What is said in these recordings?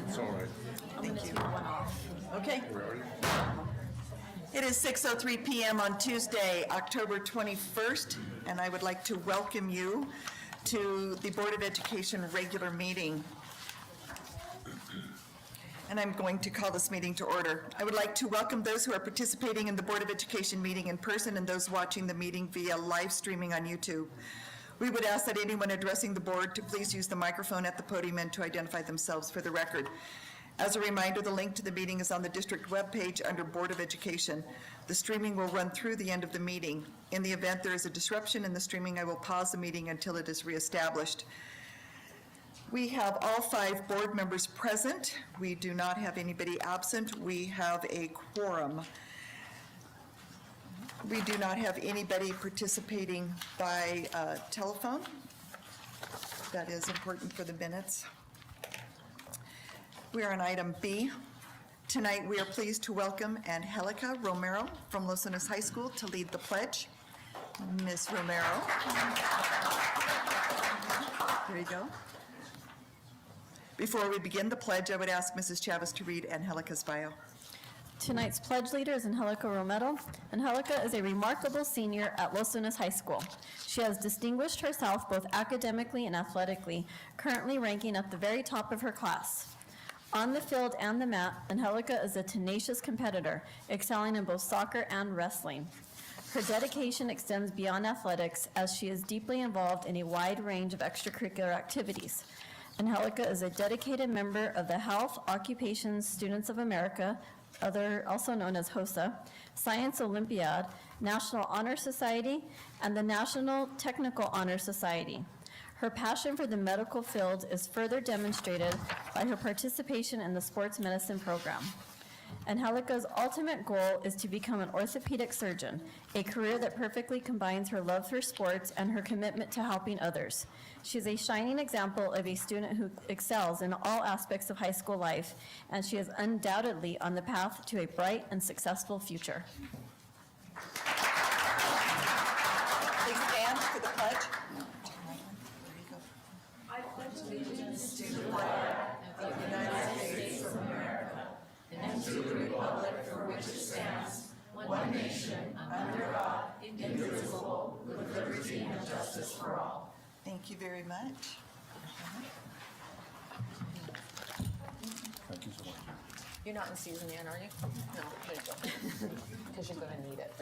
It's all right. Thank you. Okay. Ready? It is 6:03 p.m. on Tuesday, October 21st, and I would like to welcome you to the Board of Education regular meeting. And I'm going to call this meeting to order. I would like to welcome those who are participating in the Board of Education meeting in person and those watching the meeting via live streaming on YouTube. We would ask that anyone addressing the board to please use the microphone at the podium and to identify themselves for the record. As a reminder, the link to the meeting is on the district webpage under Board of Education. The streaming will run through the end of the meeting. In the event there is a disruption in the streaming, I will pause the meeting until it is reestablished. We have all 5 board members present. We do not have anybody absent. We have a quorum. We do not have anybody participating by telephone. That is important for the minutes. We are on item B. Tonight, we are pleased to welcome Angelica Romero from Los Lunas High School to lead the pledge. Ms. Romero. There you go. Before we begin the pledge, I would ask Mrs. Chavez to read Angelica's bio. Tonight's pledge leader is Angelica Romero. Angelica is a remarkable senior at Los Lunas High School. She has distinguished herself both academically and athletically, currently ranking at the very top of her class. On the field and the mat, Angelica is a tenacious competitor, excelling in both soccer and wrestling. Her dedication extends beyond athletics as she is deeply involved in a wide range of extracurricular activities. Angelica is a dedicated member of the Health Occupations Students of America, also known as HOSA, Science Olympiad, National Honor Society, and the National Technical Honor Society. Her passion for the medical field is further demonstrated by her participation in the sports medicine program. Angelica's ultimate goal is to become an orthopedic surgeon, a career that perfectly combines her love for sports and her commitment to helping others. She is a shining example of a student who excels in all aspects of high school life, and she is undoubtedly on the path to a bright and successful future. Please stand for the pledge. Thank you very much. Thank you so much. You're not in season yet, are you? No, there you go. Because you're going to need it.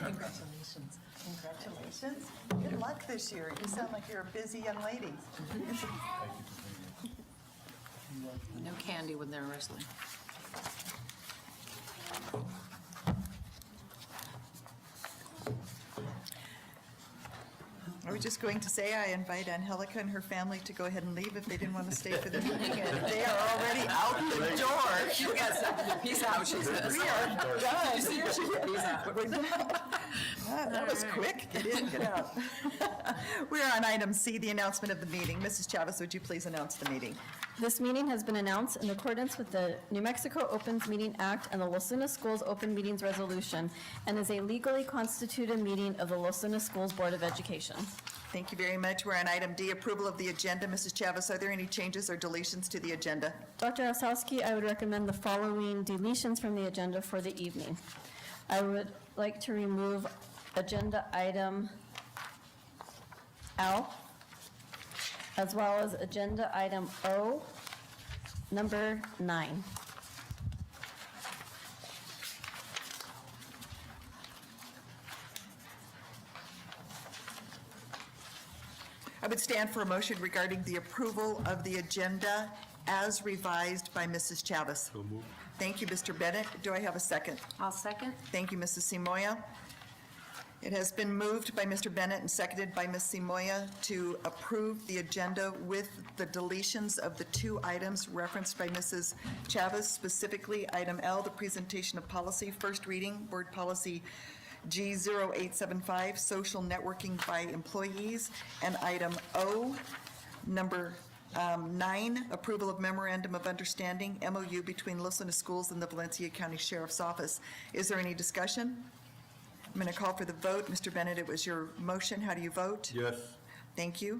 Congratulations. Congratulations. Good luck this year. You sound like you're a busy young lady. No candy when they're wrestling. I was just going to say I invite Angelica and her family to go ahead and leave if they didn't want to stay for the meeting. And they are already out the door. She got something to peace out, she says. We are done. You see her? She said, peace out. We're done. That was quick. Get in, get out. We're on item C, the announcement of the meeting. Mrs. Chavez, would you please announce the meeting? This meeting has been announced in accordance with the New Mexico Opens Meeting Act and the Los Lunas Schools Open Meetings Resolution, and is a legally constituted meeting of the Los Lunas Schools Board of Education. Thank you very much. We're on item D, approval of the agenda. Mrs. Chavez, are there any changes or deletions to the agenda? Dr. Osowski, I would recommend the following deletions from the agenda for the evening. I would like to remove agenda item L, as well as agenda item O, number 9. I would stand for a motion regarding the approval of the agenda as revised by Mrs. Chavez. So moved. Thank you, Mr. Bennett. Do I have a second? I'll second. Thank you, Mrs. Simoia. It has been moved by Mr. Bennett and seconded by Ms. Simoia to approve the agenda with the deletions of the 2 items referenced by Mrs. Chavez, specifically item L, the presentation of policy, first reading, board policy G0875, social networking by employees, and item O, number 9, approval of memorandum of understanding, MOU, between Los Lunas Schools and the Valencia County Sheriff's Office. Is there any discussion? I'm going to call for the vote. Mr. Bennett, it was your motion. How do you vote? Yes. Thank you.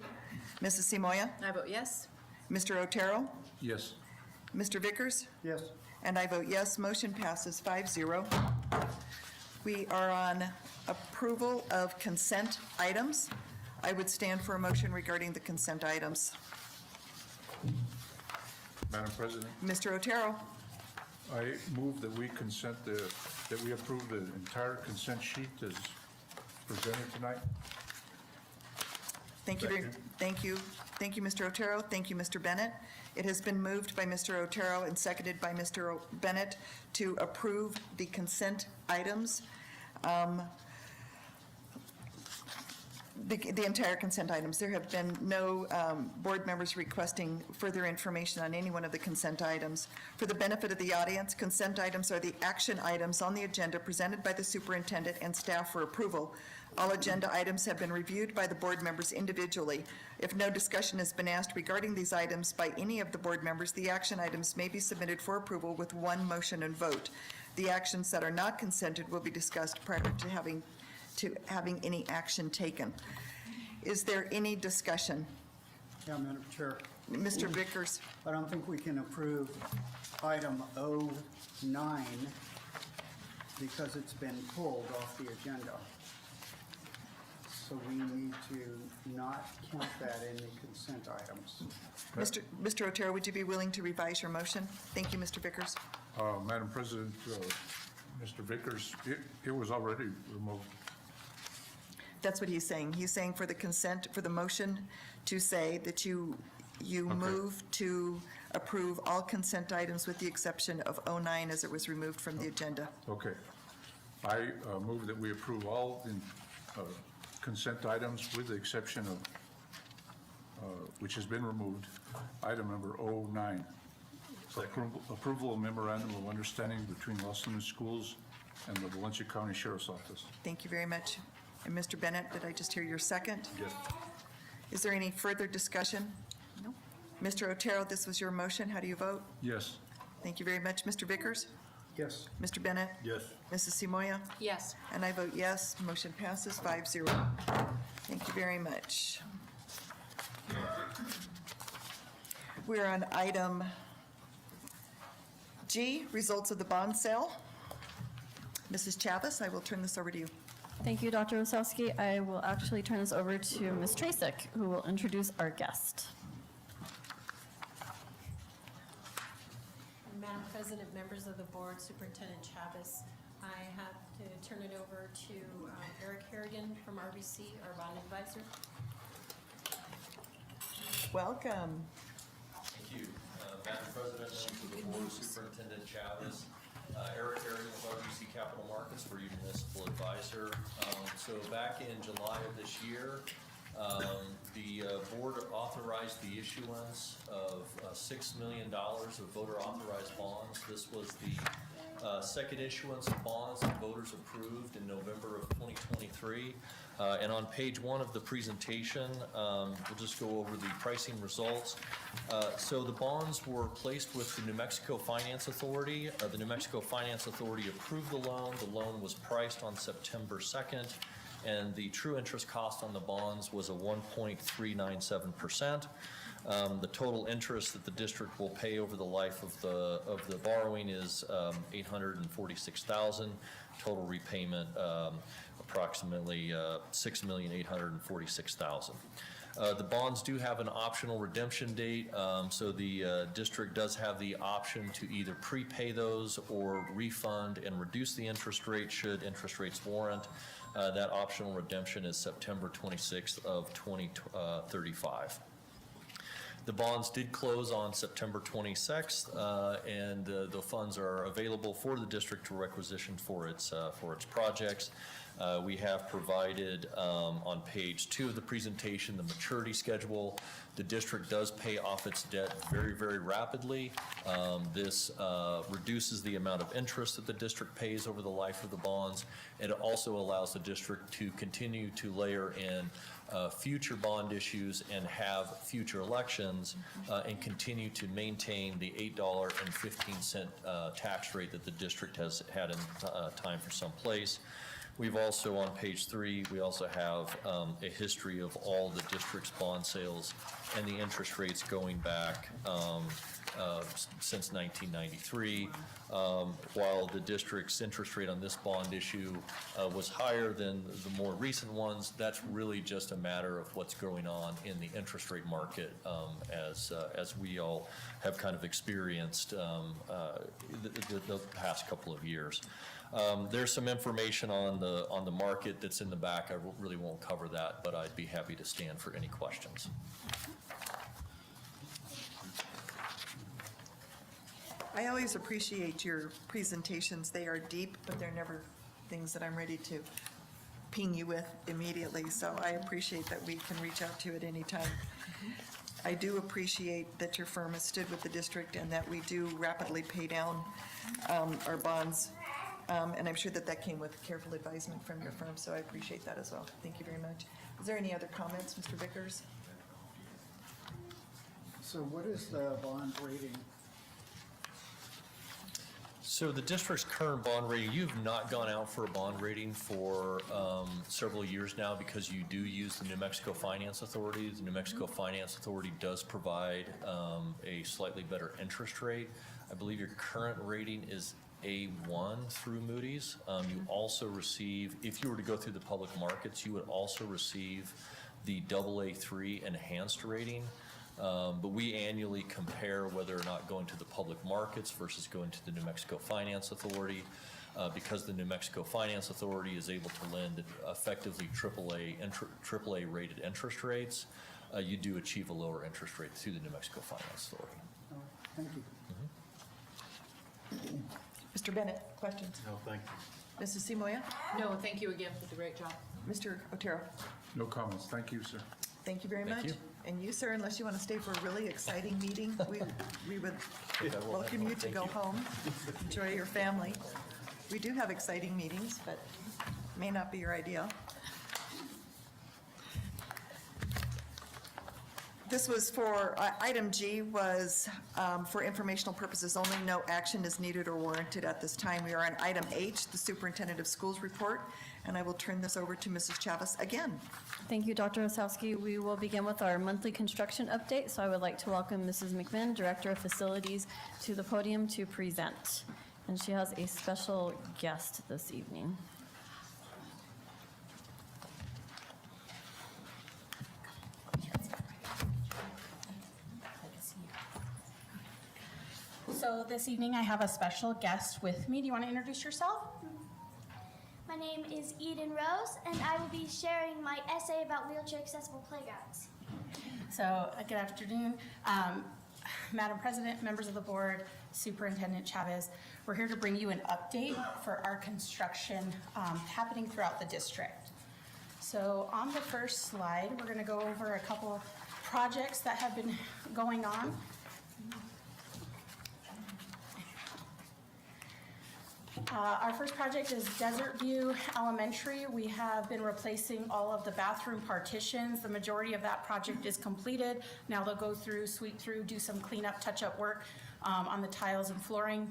Mrs. Simoia? I vote yes. Mr. Otero? Yes. Mr. Vickers? Yes. And I vote yes, motion passes 5-0. We are on approval of consent items. I would stand for a motion regarding the consent items. Madam President, Mr. Otero? I move that we that we approve the entire consent sheet as presented tonight. Thank you, Second. thank you. Thank you, Mr. Otero. Thank you, Mr. Bennett. It has been moved by Mr. Otero and seconded by Mr. Bennett to approve the consent items. The entire consent items. There have been no board members requesting further information on any one of the consent items. For the benefit of the audience, consent items are the action items on the agenda presented by the superintendent and staff for approval. All agenda items have been reviewed by the board members individually. If no discussion has been asked regarding these items by any of the board members, the action items may be submitted for approval with one motion and vote. The actions that are not consented will be discussed prior to having any action taken. Is there any discussion? Yeah, Madam Chair, Mr. Vickers? I don't think we can approve item 09 because it's been pulled off the agenda. So we need to not count that in the consent items. Mr. Otero, would you be willing to revise your motion? Thank you, Mr. Vickers. Madam President, Mr. Vickers, it was already removed. That's what he's saying. He's saying for the consent, for the motion to say that you move to approve all consent items with the exception of 09 as it was removed from the agenda. Okay. I move that we approve all consent items with the exception of, which has been removed, item number 09. Approval of memorandum of understanding between Los Angeles Schools and the Valencia County Sheriff's Office. Thank you very much. And Mr. Bennett, did I just hear your second? Yes. Is there any further discussion? No. Mr. Otero, this was your motion. How do you vote? Yes. Thank you very much. Mr. Vickers? Yes. Mr. Bennett? Yes. Mrs. Simoia? Yes. And I vote yes. Motion passes 5-0. Thank you very much. We're on item G, results of the bond sale. Mrs. Chavez, I will turn this over to you. Thank you, Dr. Osowski. I will actually turn this over to Ms. Tracek, who will introduce our guest. Madam President, members of the board, Superintendent Chavez, I have to turn it over to Eric Harrigan from RBC, our bond advisor. Welcome. Thank you. Madam President, members of the board, Superintendent Chavez, Eric Harrigan with RBC Capital Markets for your municipal advisor. So back in July of this year, the board authorized the issuance of $6 million of voter authorized bonds. This was the second issuance of bonds that voters approved in November of 2023. And on page 1 of the presentation, we'll just go over the pricing results. So the bonds were placed with the New Mexico Finance Authority. The New Mexico Finance Authority approved the loan. The loan was priced on September 2nd, and the true interest cost on the bonds was a 1.397%. The total interest that the district will pay over the life of the borrowing is $846,000. Total repayment approximately $6,846,000. The bonds do have an optional redemption date, so the district does have the option to either prepay those or refund and reduce the interest rate should interest rates warrant. That optional redemption is September 26th of 2035. The bonds did close on September 26th, and the funds are available for the district to requisition for its projects. We have provided on page 2 of the presentation the maturity schedule. The district does pay off its debt very, very rapidly. This reduces the amount of interest that the district pays over the life of the bonds. It also allows the district to continue to layer in future bond issues and have future elections and continue to maintain the $8.15 tax rate that the district has had in time for some place. We've also, on page 3, we also have a history of all the district's bond sales and the interest rates going back since 1993. While the district's interest rate on this bond issue was higher than the more recent ones, that's really just a matter of what's going on in the interest rate market as we all have kind of experienced the past couple of years. There's some information on the market that's in the back. I really won't cover that, but I'd be happy to stand for any questions. I always appreciate your presentations. They are deep, but they're never things that I'm ready to ping you with immediately, so I appreciate that we can reach out to you at any time. I do appreciate that your firm has stood with the district and that we do rapidly pay down our bonds, and I'm sure that that came with careful advisement from your firm, so I appreciate that as well. Thank you very much. Is there any other comments, Mr. Vickers? So what is the bond rating? So the district's current bond rating, you've not gone out for a bond rating for several years now because you do use the New Mexico Finance Authority. The New Mexico Finance Authority does provide a slightly better interest rate. I believe your current rating is A1 through Moody's. You also receive, if you were to go through the public markets, you would also receive the AA3 enhanced rating. But we annually compare whether or not going to the public markets versus going to the New Mexico Finance Authority. Because the New Mexico Finance Authority is able to lend effectively AAA rated interest rates, you do achieve a lower interest rate through the New Mexico Finance Authority. Oh, thank you. Mr. Bennett, questions? No, thank you. Mrs. Simoia? No, thank you again for the great job. Mr. Otero? No comments. Thank you, sir. Thank you very Thank much. you. And you, sir, unless you want to stay for a really exciting meeting, we would welcome you to go home, enjoy your family. We do have exciting meetings, but may not be your ideal. This was for, item G was for informational purposes only. No action is needed or warranted at this time. We are on item H, the Superintendent of Schools report, and I will turn this over to Mrs. Chavez again. Thank you, Dr. Osowski. We will begin with our monthly construction update. So I would like to welcome Mrs. McMinn, Director of Facilities, to the podium to present. And she has a special guest this evening. So this evening I have a special guest with me. Do you want to introduce yourself? My name is Eden Rose, and I will be sharing my essay about wheelchair accessible playgrounds. So good afternoon, Madam President, members of the board, Superintendent Chavez. We're here to bring you an update for our construction happening throughout the district. So on the first slide, we're going to go over a couple projects that have been going on. Our first project is Desert View Elementary. We have been replacing all of the bathroom partitions. The majority of that project is completed. Now they'll go through, sweep through, do some cleanup, touch-up work on the tiles and flooring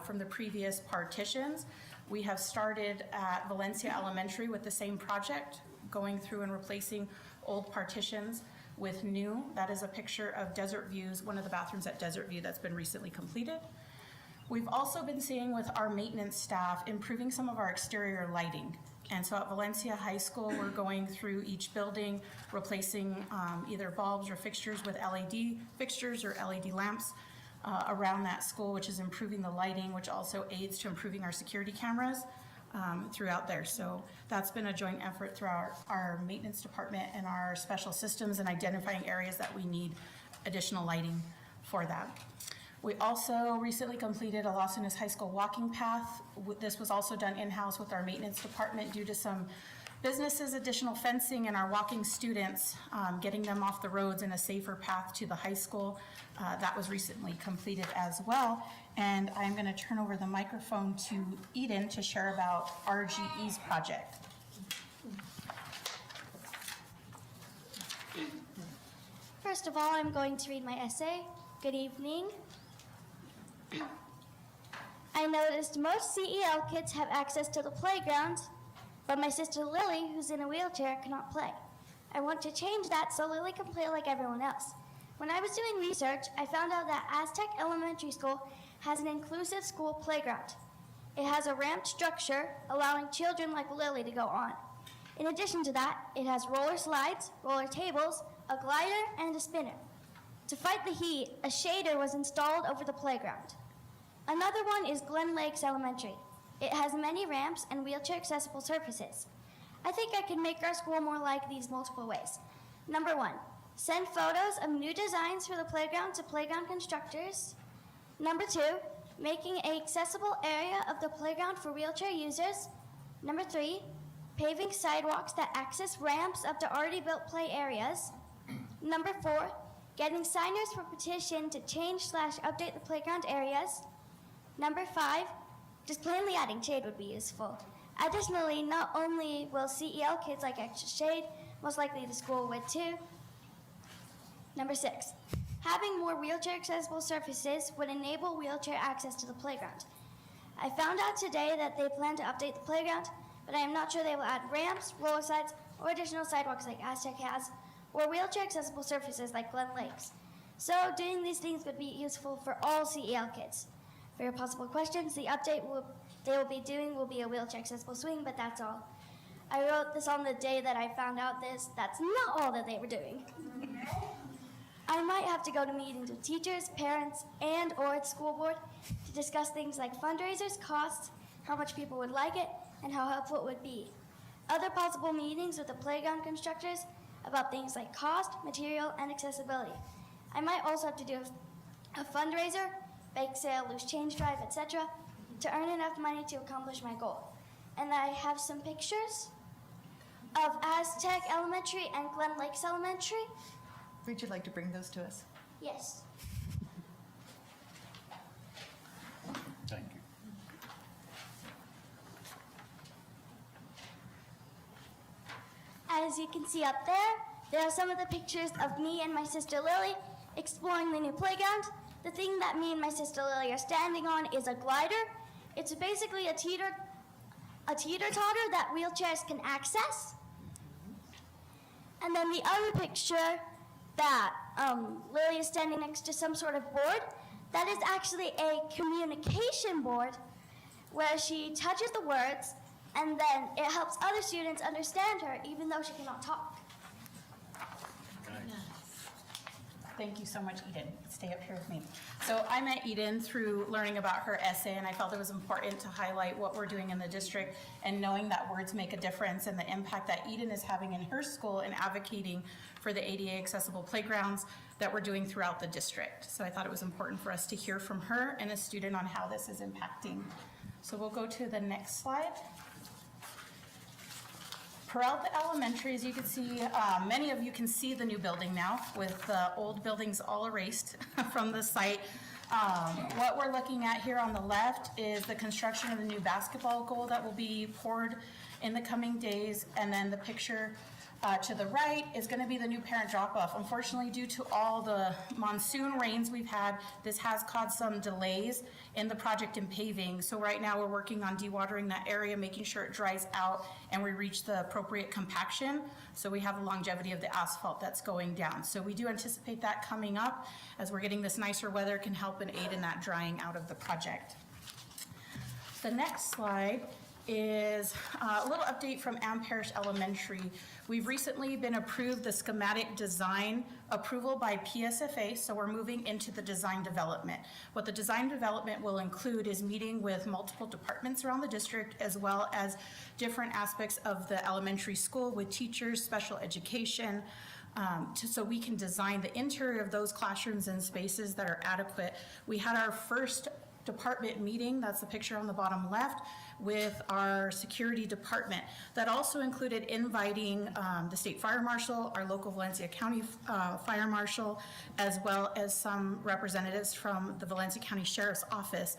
from the previous partitions. We have started at Valencia Elementary with the same project, going through and replacing old partitions with new. That is a picture of Desert Views, one of the bathrooms at Desert View that's been recently completed. We've also been seeing with our maintenance staff improving some of our exterior lighting. And so at Valencia High School, we're going through each building, replacing either bulbs or fixtures with LED fixtures or LED lamps around that school, which is improving the lighting, which also aids to improving our security cameras throughout there. So that's been a joint effort through our maintenance department and our special systems and identifying areas that we need additional lighting for that. We also recently completed a Los Angeles High School walking path. This was also done in-house with our maintenance department due to some businesses, additional fencing, and our walking students, getting them off the roads in a safer path to the high school. That was recently completed as well. And I'm going to turn over the microphone to Eden to share about RGE's project. First of all, I'm going to read my essay. Good evening. I noticed most CEL kids have access to the playground, but my sister Lily, who's in a wheelchair, cannot play. I want to change that so Lily can play like everyone else. When I was doing research, I found out that Aztec Elementary School has an inclusive school playground. It has a ramped structure, allowing children like Lily to go on. In addition to that, it has roller slides, roller tables, a glider, and a spinner. To fight the heat, a shader was installed over the playground. Another one is Glen Lakes Elementary. It has many ramps and wheelchair-accessible surfaces. I think I can make our school more like these multiple ways. Number 1, send photos of new designs for the playground to playground constructors. Number 2, making an accessible area of the playground for wheelchair users. Number 3, paving sidewalks that access ramps up to already built play areas. Number 4, getting signers for petition to change/update the playground areas. Number 5, just plainly adding shade would be useful. Additionally, not only will CEL kids like extra shade, most likely the school would too. Number 6, having more wheelchair accessible surfaces would enable wheelchair access to the playground. I found out today that they plan to update the playground, but I am not sure they will add ramps, roller slides, or additional sidewalks like Aztec has, or wheelchair accessible surfaces like Glen Lakes. So doing these things would be useful for all CEL kids. For your possible questions, the update they will be doing will be a wheelchair accessible swing, but that's all. I wrote this on the day that I found out this. That's not all that they were doing. I might have to go to meetings with teachers, parents, and or its school board to discuss things like fundraisers, costs, how much people would like it, and how helpful it would be. Other possible meetings with the playground constructors about things like cost, material, and accessibility. I might also have to do a fundraiser, bake sale, loose change drive, etc., to earn enough money to accomplish my goal. And I have some pictures of Aztec Elementary and Glen Lakes Elementary. Would you like to bring those to us? Yes. Thank you. As you can see up there are some of the pictures of me and my sister Lily exploring the new playground. The thing that me and my sister Lily are standing on is a glider. It's basically a teeter-totter that wheelchairs can access. And then the other picture that Lily is standing next to some sort of board, that is actually a communication board where she touches the words and then it helps other students understand her even though she cannot talk. Thank you so much, Eden. Stay up here with me. So I met Eden through learning about her essay, and I felt it was important to highlight what we're doing in the district and knowing that words make a difference and the impact that Eden is having in her school and advocating for the ADA accessible playgrounds that we're doing throughout the district. So I thought it was important for us to hear from her and a student on how this is impacting. So we'll go to the next slide. Peralta Elementary, as you can see, many of you can see the new building now with the old buildings all erased from the site. What we're looking at here on the left is the construction of the new basketball goal that will be poured in the coming days, and then the picture to the right is going to be the new parent drop-off. Unfortunately, due to all the monsoon rains we've had, this has caused some delays in the project and paving. So right now we're working on dewatering that area, making sure it dries out and we reach the appropriate compaction so we have the longevity of the asphalt that's going down. So we do anticipate that coming up as we're getting this nicer weather can help and aid in that drying out of the project. The next slide is a little update from Ann Parish Elementary. We've recently been approved the schematic design approval by PSFA, so we're moving into the design development. What the design development will include is meeting with multiple departments around the district as well as different aspects of the elementary school with teachers, special education, so we can design the interior of those classrooms and spaces that are adequate. We had our first department meeting, that's the picture on the bottom left, with our security department. That also included inviting the state fire marshal, our local Valencia County fire marshal, as well as some representatives from the Valencia County Sheriff's Office.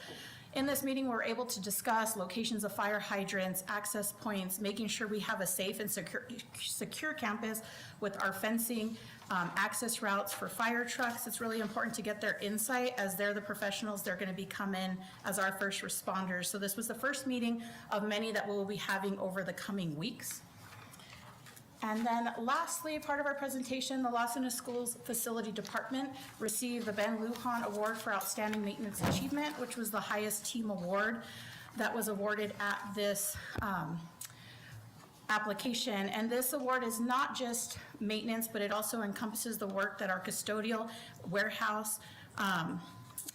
In this meeting, we were able to discuss locations of fire hydrants, access points, making sure we have a safe and secure campus with our fencing, access routes for fire trucks. It's really important to get their insight as they're the professionals. They're going to be come in as our first responders. So this was the first meeting of many that we'll be having over the coming weeks. And then lastly, part of our presentation, the Los Angeles Schools Facility Department received the Ben Lujan Award for Outstanding Maintenance Achievement, which was the highest team award that was awarded at this application. And this award is not just maintenance, but it also encompasses the work that our custodial, warehouse,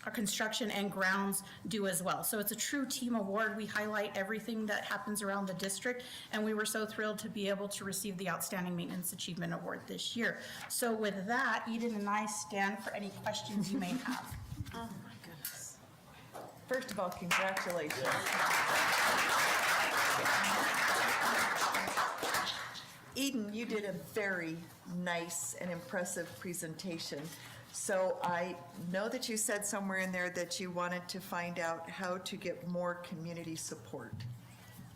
our construction and grounds do as well. So it's a true team award. We highlight everything that happens around the district, and we were so thrilled to be able to receive the Outstanding Maintenance Achievement Award this year. So with that, Eden and I stand for any questions you may have. Oh, my goodness. First of all, congratulations. Eden, you did a very nice and impressive presentation. So I know that you said somewhere in there that you wanted to find out how to get more community support.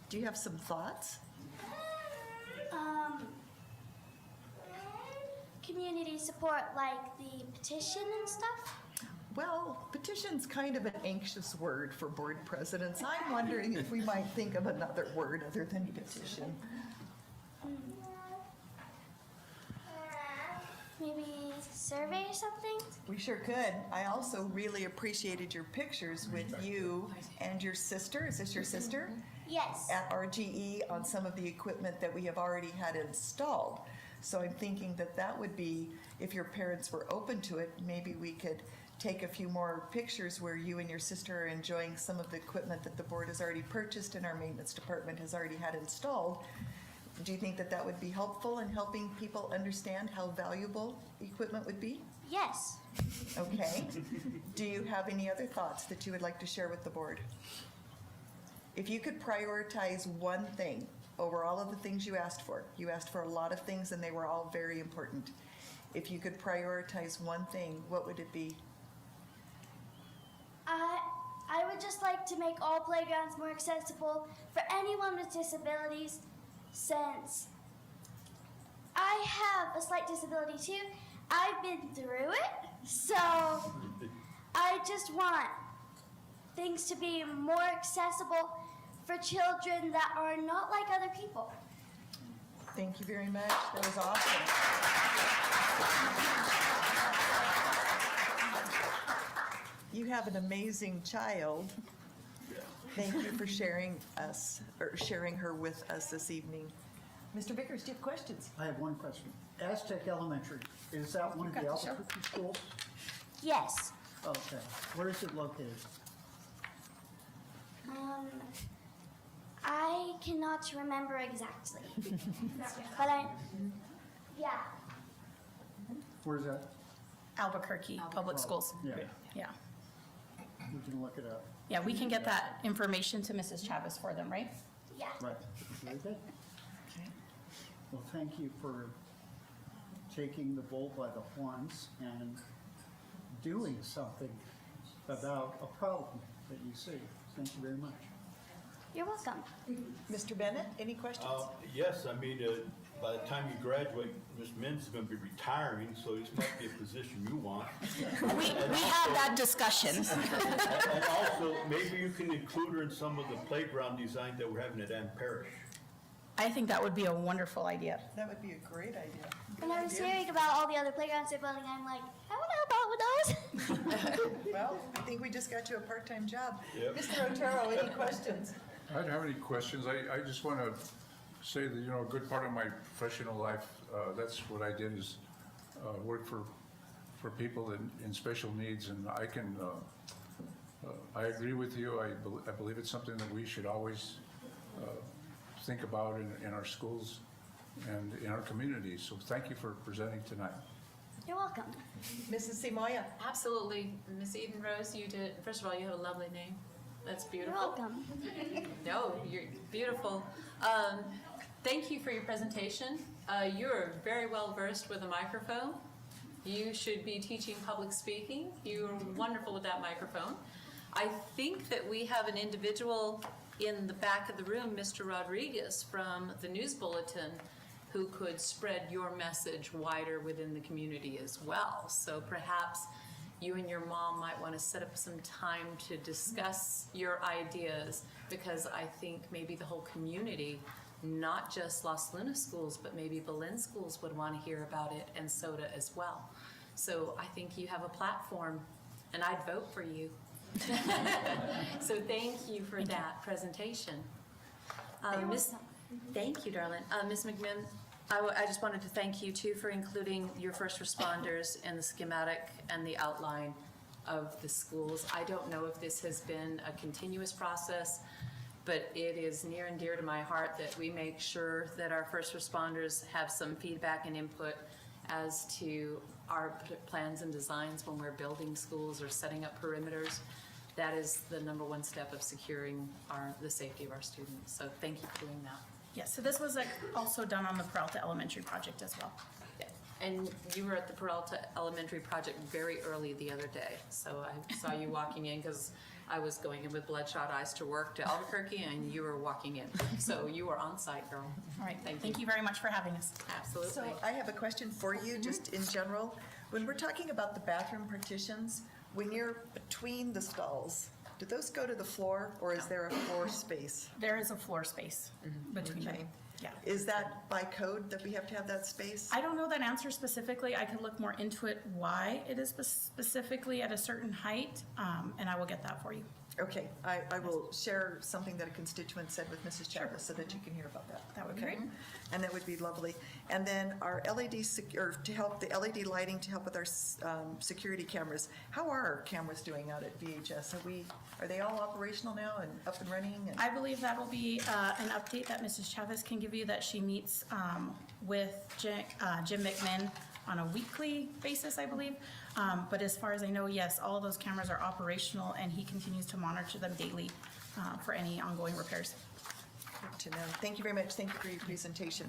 Do you have some thoughts? Community support, like the petition and stuff? Well, petition's kind of an anxious word for board presidents. I'm wondering if we might think of another word other than petition. Maybe survey or something? We sure could. I also really appreciated your pictures with you and your sister. Is this your sister? Yes. At RGE on some of the equipment that we have already had installed. So I'm thinking that that would be, if your parents were open to it, maybe we could take a few more pictures where you and your sister are enjoying some of the equipment that the board has already purchased and our maintenance department has already had installed. Do you think that that would be helpful in helping people understand how valuable equipment would be? Yes. Okay. Do you have any other thoughts that you would like to share with the board? If you could prioritize one thing over all of the things you asked for a lot of things and they were all very important. If you could prioritize one thing, what would it be? I would just like to make all playgrounds more accessible for anyone with disabilities, since I have a slight disability too. I've been through it, so I just want things to be more accessible for children that are not like other people. Thank you very much. That was awesome. You have an amazing child. Thank you for sharing her with us this evening. Mr. Vickers, do you have questions? I have one question. Aztec Elementary, is that one of the Albuquerque schools? Yes. Okay. Where is it located? I cannot remember exactly, but yeah. Where's that? Albuquerque Public Schools. Yeah, Yeah. we can look it up. Yeah, we can get that information to Mrs. Chavez for them, right? Yeah. Right. Very good. Well, thank you for taking the bull by the horns and doing something about a problem that you see. Thank you very much. You're welcome. Mr. Bennett, any questions? Yes, I mean, by the time you graduate, Ms. Mintz is going to be retiring, so this might be a position you want. We had that discussion. And also, maybe you can include her in some of the playground design that we're having at Ann Parish. I think that would be a wonderful idea. That would be a great idea. When I was hearing about all the other playgrounds they're building, I'm like, I want to help out with those. Well, I think we just got you a part-time job. Yep. Mr. Otero, any questions? I don't have any questions. I just want to say that, a good part of my professional life, that's what I did is work for people in special needs, and I agree with you. I believe it's something that we should always think about in our schools and in our communities. So thank you for presenting tonight. You're welcome. Mrs. Simoia? Absolutely. Miss Eden Rose, you did, first of all, you have a lovely name. That's You're beautiful. welcome. No, you're beautiful. Thank you for your presentation. You're very well versed with a microphone. You should be teaching public speaking. You're wonderful with that microphone. I think that we have an individual in the back of the room, Mr. Rodriguez from the News Bulletin, who could spread your message wider within the community as well. So perhaps you and your mom might want to set up some time to discuss your ideas, because I think maybe the whole community, not just Los Lunas schools, but maybe Belen schools would want to hear about it, and SOTA as well. So I think you have a platform, and I'd vote for you. So thank you for that presentation. Thank you, darling. Ms. McMinn, I just wanted to thank you too for including your first responders in the schematic and the outline of the schools. I don't know if this has been a continuous process, but it is near and dear to my heart that we make sure that our first responders have some feedback and input as to our plans and designs when we're building schools or setting up perimeters. That is the number one step of securing the safety of our students. So thank you for doing that. Yes, so this was also done on the Peralta Elementary project as well. Yeah. And you were at the Peralta Elementary project very early the other day. So I saw you walking in because I was going in with bloodshot eyes to work to Albuquerque, and you were walking in. So you were on site, girl. All right, Thank thank you very much for having us. Absolutely. So I have a question for you, just in general. When we're talking about the bathroom partitions, when you're between the stalls, do those go to the floor, or is there a floor space? There is a floor space between them. Okay. Yeah. Is that by code that we have to have that space? I don't know that answer specifically. I could look more into it, why it is specifically at a certain height, and I will get that for you. Okay, I will share something that a constituent said with Mrs. Chavez so that you can hear about that. That would be Okay? great. And that would be lovely. And then our LED, or to help, the LED lighting to help with our security cameras. How are our cameras doing out at VHS? Are they all operational now and up and running? And I believe that will be an update that Mrs. Chavez can give you, that she meets with Jim McMinn on a weekly basis, I believe. But as far as I know, yes, all of those cameras are operational, and he continues to monitor them daily for any ongoing repairs. Good to know. Thank you very much. Thank you for your presentation.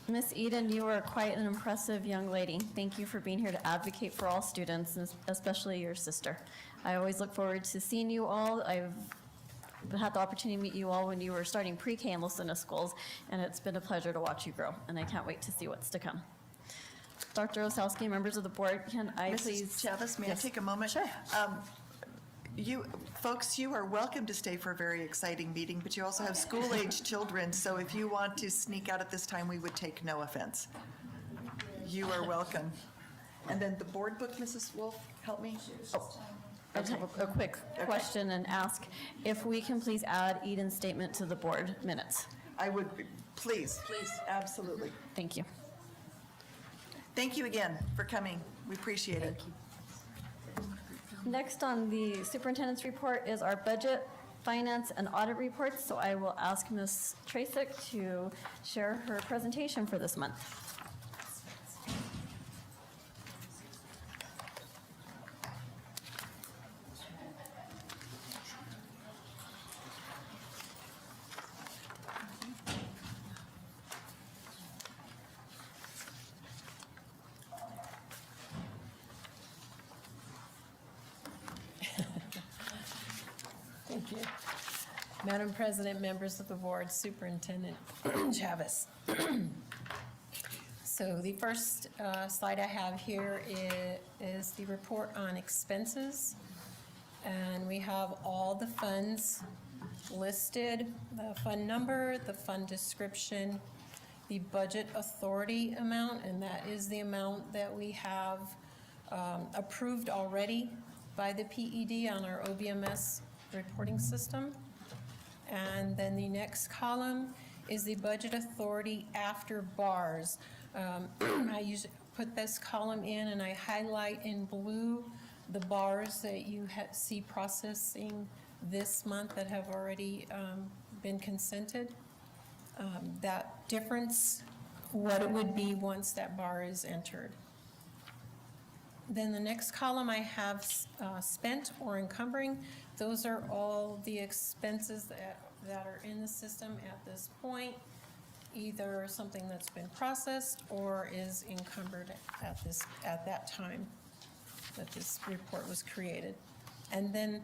Miss Eden, you are quite an impressive young lady. Thank you for being here to advocate for all students, and especially your sister. I always look forward to seeing you all. I've had the opportunity to meet you all when you were starting pre-K in Los Lunas schools, and it's been a pleasure to watch you grow, and I can't wait to see what's to come. Dr. Osowski, members of the board, can I please? Mrs. Chavez, may Yes. I take a moment? Sure. You are welcome to stay for a very exciting meeting, but you also have school-age children, so if you want to sneak out at this time, we would take no offense. You are welcome. And then the board book, Mrs. Wolf, help me? Oh, I just have a quick question and ask if we can please add Eden's statement to the board minutes. I would, please. Please. Absolutely. Thank you. Thank you again for coming. We appreciate it. Next on the superintendent's report is our budget, finance, and audit reports. So I will ask Ms. Tracek to share her presentation for this month. Thank you. Madam President, members of the board, Superintendent Chavez. So the first slide I have here is the report on expenses. And we have all the funds listed, the fund number, the fund description, the budget authority amount, and that is the amount that we have approved already by the PED on our OBMS reporting system. And then the next column is the budget authority after bars. I usually put this column in and I highlight in blue the bars that you see processing this month that have already been consented. That difference, what it would be once that bar is entered. Then the next column I have spent or encumbering. Those are all the expenses that are in the system at this point. either something that's been processed or is encumbered at that time that this report was created. And then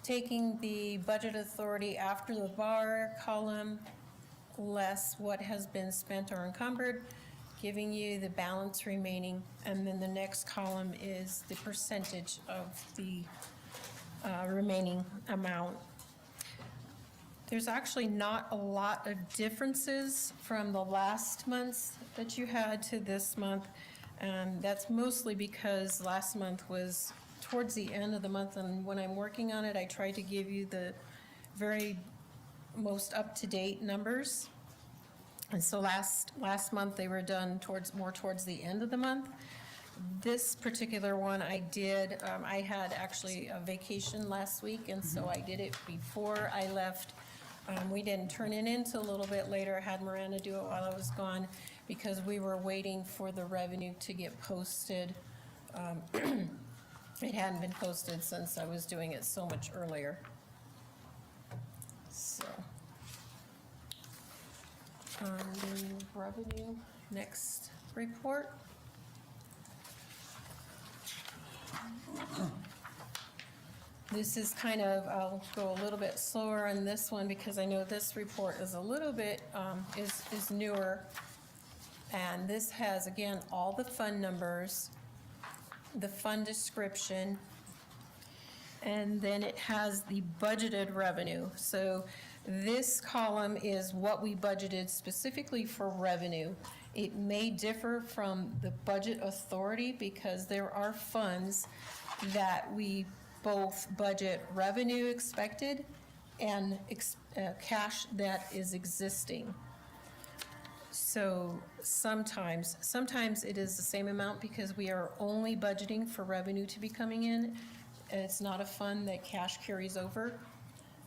taking the budget authority after the bar column, less what has been spent or encumbered, giving you the balance remaining, and then the next column is the percentage of the remaining amount. There's actually not a lot of differences from the last month that you had to this month, and that's mostly because last month was towards the end of the month, and when I'm working on it, I try to give you the very most up-to-date numbers. And so last month, they were done more towards the end of the month. This particular one I did, I had actually a vacation last week, and so I did it before I left. We didn't turn it in till a little bit later. I had Miranda do it while I was gone because we were waiting for the revenue to get posted. It hadn't been posted since I was doing it so much earlier. So, the revenue, next report. This is kind of, I'll go a little bit slower on this one because I know this report is a little bit, is newer. And this has, again, all the fund numbers, the fund description, and then it has the budgeted revenue. So this column is what we budgeted specifically for revenue. It may differ from the budget authority because there are funds that we both budget revenue expected and cash that is existing. So sometimes it is the same amount because we are only budgeting for revenue to be coming in. It's not a fund that cash carries over.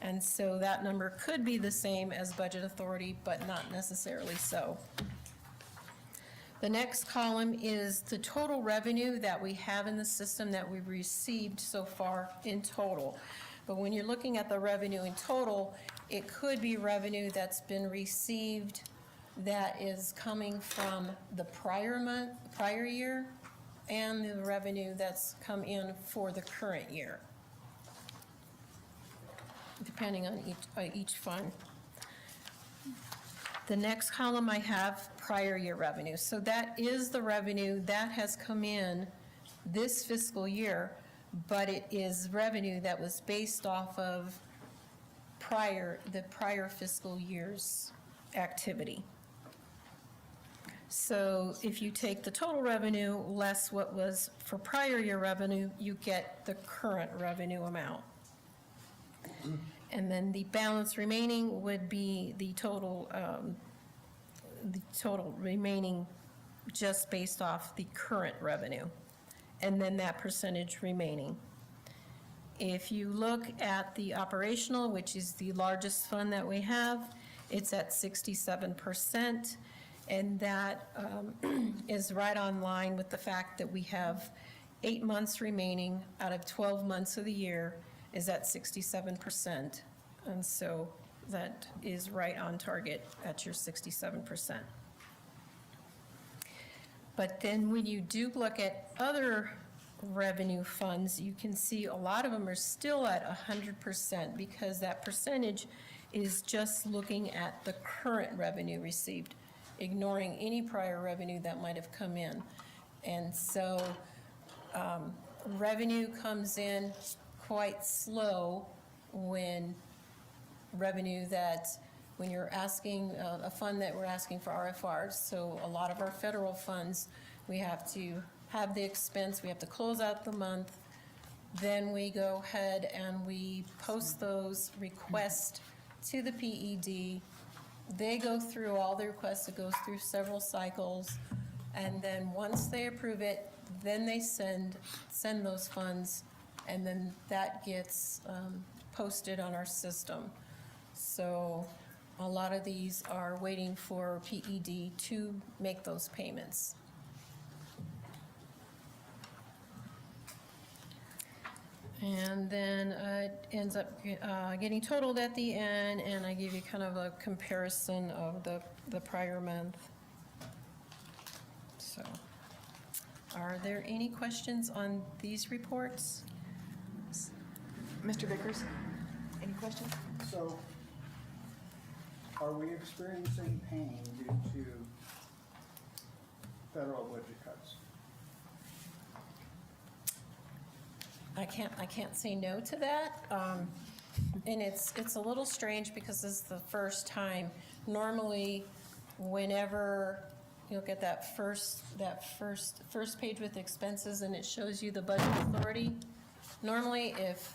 And so that number could be the same as budget authority, but not necessarily so. The next column is the total revenue that we have in the system that we've received so far in total. But when you're looking at the revenue in total, it could be revenue that's been received that is coming from the prior year, and the revenue that's come in for the current year, depending on each fund. The next column I have prior year revenue. So that is the revenue that has come in this fiscal year, but it is revenue that was based off of the prior fiscal year's activity. So if you take the total revenue less what was for prior year revenue, you get the current revenue amount. And then the balance remaining would be the total remaining just based off the current revenue, and then that percentage remaining. If you look at the operational, which is the largest fund that we have, it's at 67%, and that is right on line with the fact that we have 8 months remaining out of 12 months of the year is at 67%. And so that is right on target at your 67%. But then when you do look at other revenue funds, you can see a lot of them are still at 100% because that percentage is just looking at the current revenue received, ignoring any prior revenue that might have come in. And so revenue comes in quite slow when you're asking a fund that we're asking for RFRs. So a lot of our federal funds, we have to have the expense, we have to close out the month, then we go ahead and we post those requests to the PED. They go through all the requests, it goes through several cycles, and then once they approve it, then they send those funds, and then that gets posted on our system. So a lot of these are waiting for PED to make those payments. And then it ends up getting totaled at the end, and I give you kind of a comparison of the prior month. So, are there any questions on these reports? Mr. Vickers, any questions? So, are we experiencing pain due to federal budget cuts? I can't say no to that. And it's a little strange because this is the first time. Normally, whenever you look at that first page with expenses and it shows you the budget authority, normally if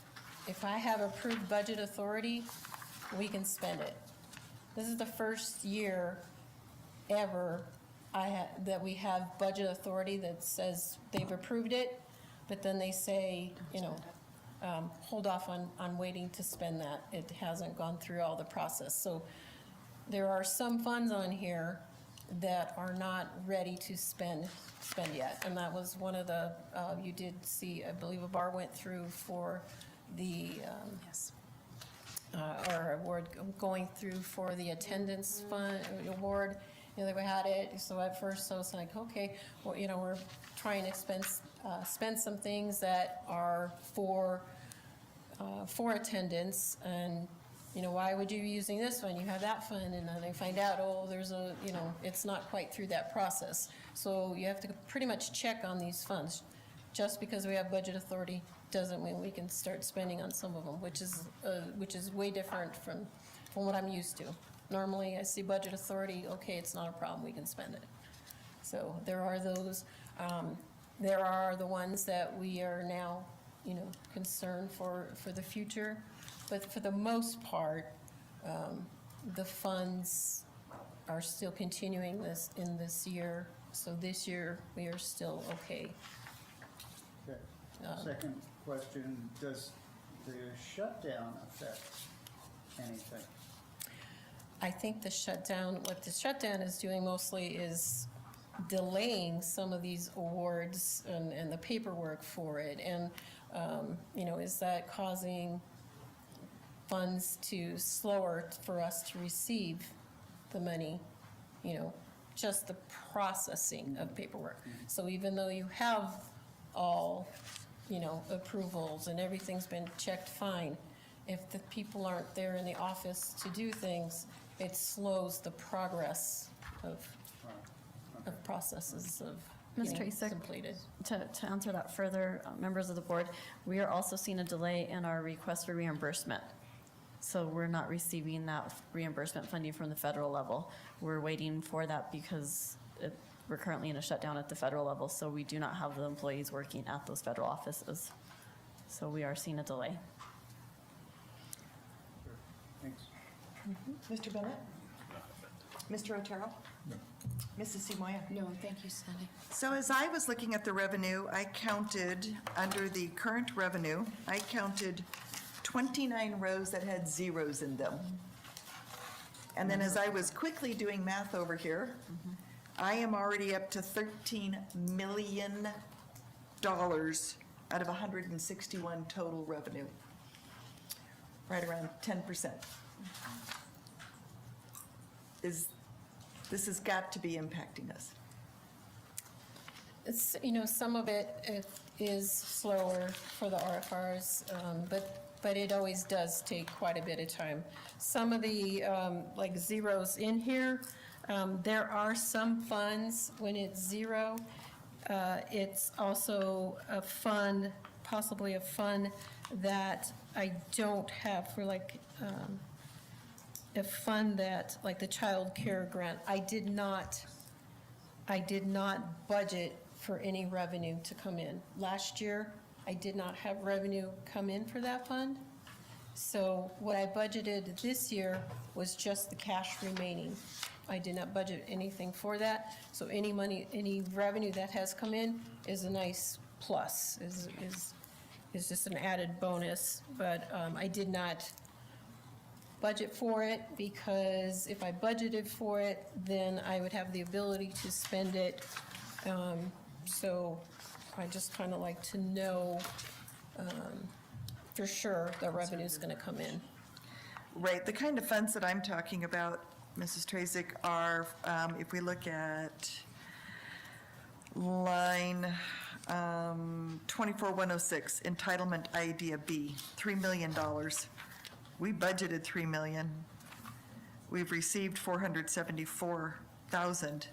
I have approved budget authority, we can spend it. This is the first year ever that we have budget authority that says they've approved it, but then they say, hold off on waiting to spend that. It hasn't gone through all the process. So there are some funds on here that are not ready to spend yet. And that was one of the, you did see, I believe a bar went through for the, or award going through for the attendance fund award. They had it, so at first I was like, okay, well, we're trying to spend some things that are for attendance, and why would you be using this one? You have that fund, and then they find out, there's it's not quite through that process. So you have to pretty much check on these funds. Just because we have budget authority doesn't mean we can start spending on some of them, which is way different from what I'm used to. Normally, I see budget authority, okay, it's not a problem, we can spend it. So there are those. There are the ones that we are now, concerned for the future. But for the most part, the funds are still continuing this year. So this year, we are still okay. Okay. Second question, does the shutdown affect anything? I think what the shutdown is doing mostly is delaying some of these awards and the paperwork for it. And, is that causing funds to slower for us to receive the money, just the processing of paperwork. So even though you have all, approvals and everything's been checked fine, if the people aren't there in the office to do things, it slows the progress of processes of Ms. getting Tracek, completed. To answer that further, members of the board, we are also seeing a delay in our request for reimbursement. So we're not receiving that reimbursement funding from the federal level. We're waiting for that because we're currently in a shutdown at the federal level, so we do not have the employees working at those federal offices. So we are seeing a delay. Thanks. Mr. Bennett? Mr. Otero? No. Mrs. Simoia? No, thank you, Sandy. So as I was looking at the revenue, I counted, under the current revenue, I counted 29 rows that had zeros in them. And then as I was quickly doing math over here, I am already up to $13 million out of 161 total revenue. Right around 10%. This has got to be impacting us. It's, some of it is slower for the RFRs, but it always does take quite a bit of time. Some of the, like zeros in here, there are some funds when it's zero. It's also a fund, possibly a fund that I don't have for like, a fund that, like the child care grant, I did not budget for any revenue to come in. Last year, I did not have revenue come in for that fund. So what I budgeted this year was just the cash remaining. I did not budget anything for that. So any money, any revenue that has come in is a nice plus, is just an added bonus. But I did not budget for it, because if I budgeted for it, then I would have the ability to spend it. So I just kind of like to know for sure the revenue's gonna come in. Right, the kind of funds that I'm talking about, Mrs. Trazik, are, if we look at line 24106, entitlement idea B, $3 million. We budgeted $3 million. We've received $474,000,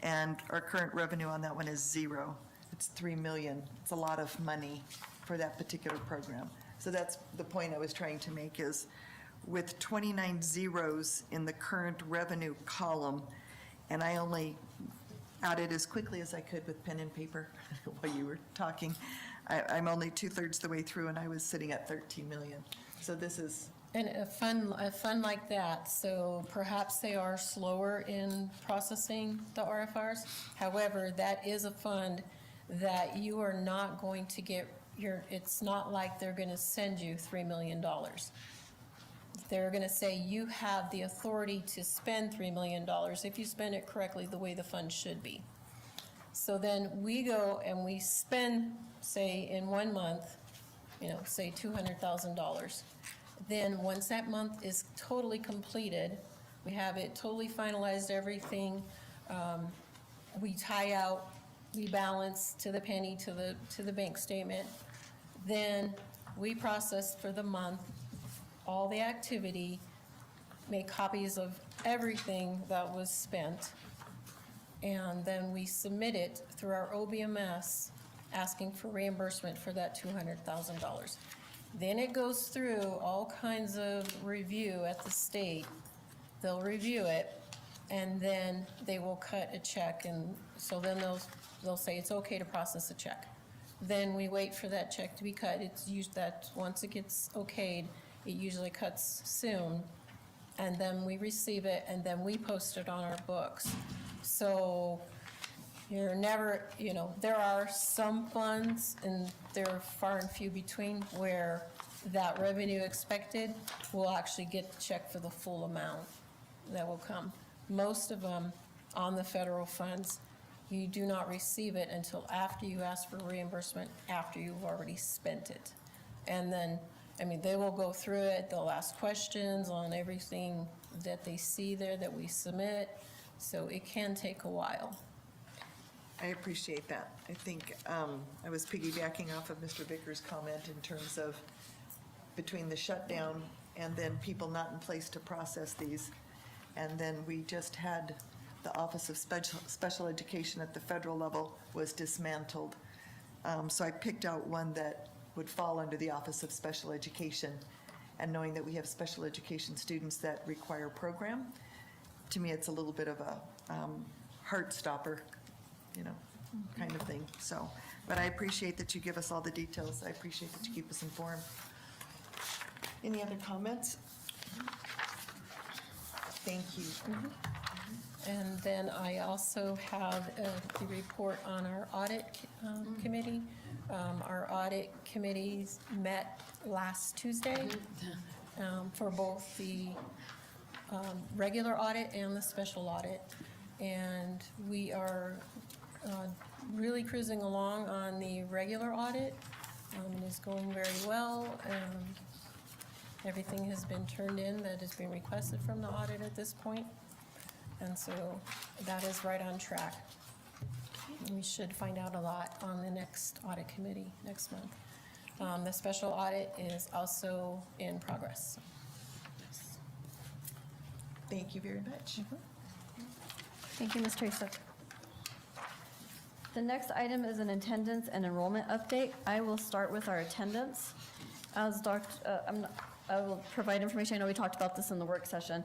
and our current revenue on that one is zero. It's $3 million. It's a lot of money for that particular program. So that's the point I was trying to make is, with 29 zeros in the current revenue column, and I only added as quickly as I could with pen and paper while you were talking. I'm only 2/3 the way through, and I was sitting at 13 million. So this is, And a fund like that, so perhaps they are slower in processing the RFRs. However, that is a fund that you are not going to get it's not like they're gonna send you $3 million. They're gonna say you have the authority to spend $3 million if you spend it correctly the way the fund should be. So then we go and we spend, say, in 1 month, say $200,000. Then once that month is totally completed, we have it totally finalized, everything, we tie out, we balance to the penny to the bank statement. Then we process for the month all the activity, make copies of everything that was spent, and then we submit it through our OBMS asking for reimbursement for that $200,000. Then it goes through all kinds of review at the state. They'll review it, and then they will cut a check, and so then they'll say it's okay to process a check. Then we wait for that check to be cut. It's used that once it gets okayed, it usually cuts soon, and then we receive it, and then we post it on our books. So you're never, there are some funds, and they're far and few between, where that revenue expected will actually get the check for the full amount that will come. Most of them on the federal funds, you do not receive it until after you ask for reimbursement, after you've already spent it. And then, they will go through it, they'll ask questions on everything that they see there that we submit, so it can take a while. I appreciate that. I think I was piggybacking off of Mr. Vickers' comment in terms of between the shutdown and then people not in place to process these. And then we just had the Office of Special Education at the federal level was dismantled. So I picked out one that would fall under the Office of Special Education. And knowing that we have special education students that require program, to me, it's a little bit of a heart stopper, kind of thing. So, but I appreciate that you give us all the details. I appreciate that you keep us informed. Any other comments? Thank you. And then I also have the report on our audit committee. Our audit committees met last Tuesday for both the regular audit and the special audit. And we are really cruising along on the regular audit. It is going very well. Everything has been turned in that has been requested from the audit at this point. And so that is right on track. We should find out a lot on the next audit committee next month. The special audit is also in progress. Thank you very much. Thank you, Ms. Tracy. The next item is an attendance and enrollment update. I will start with our attendance. As I will provide information. I know we talked about this in the work session.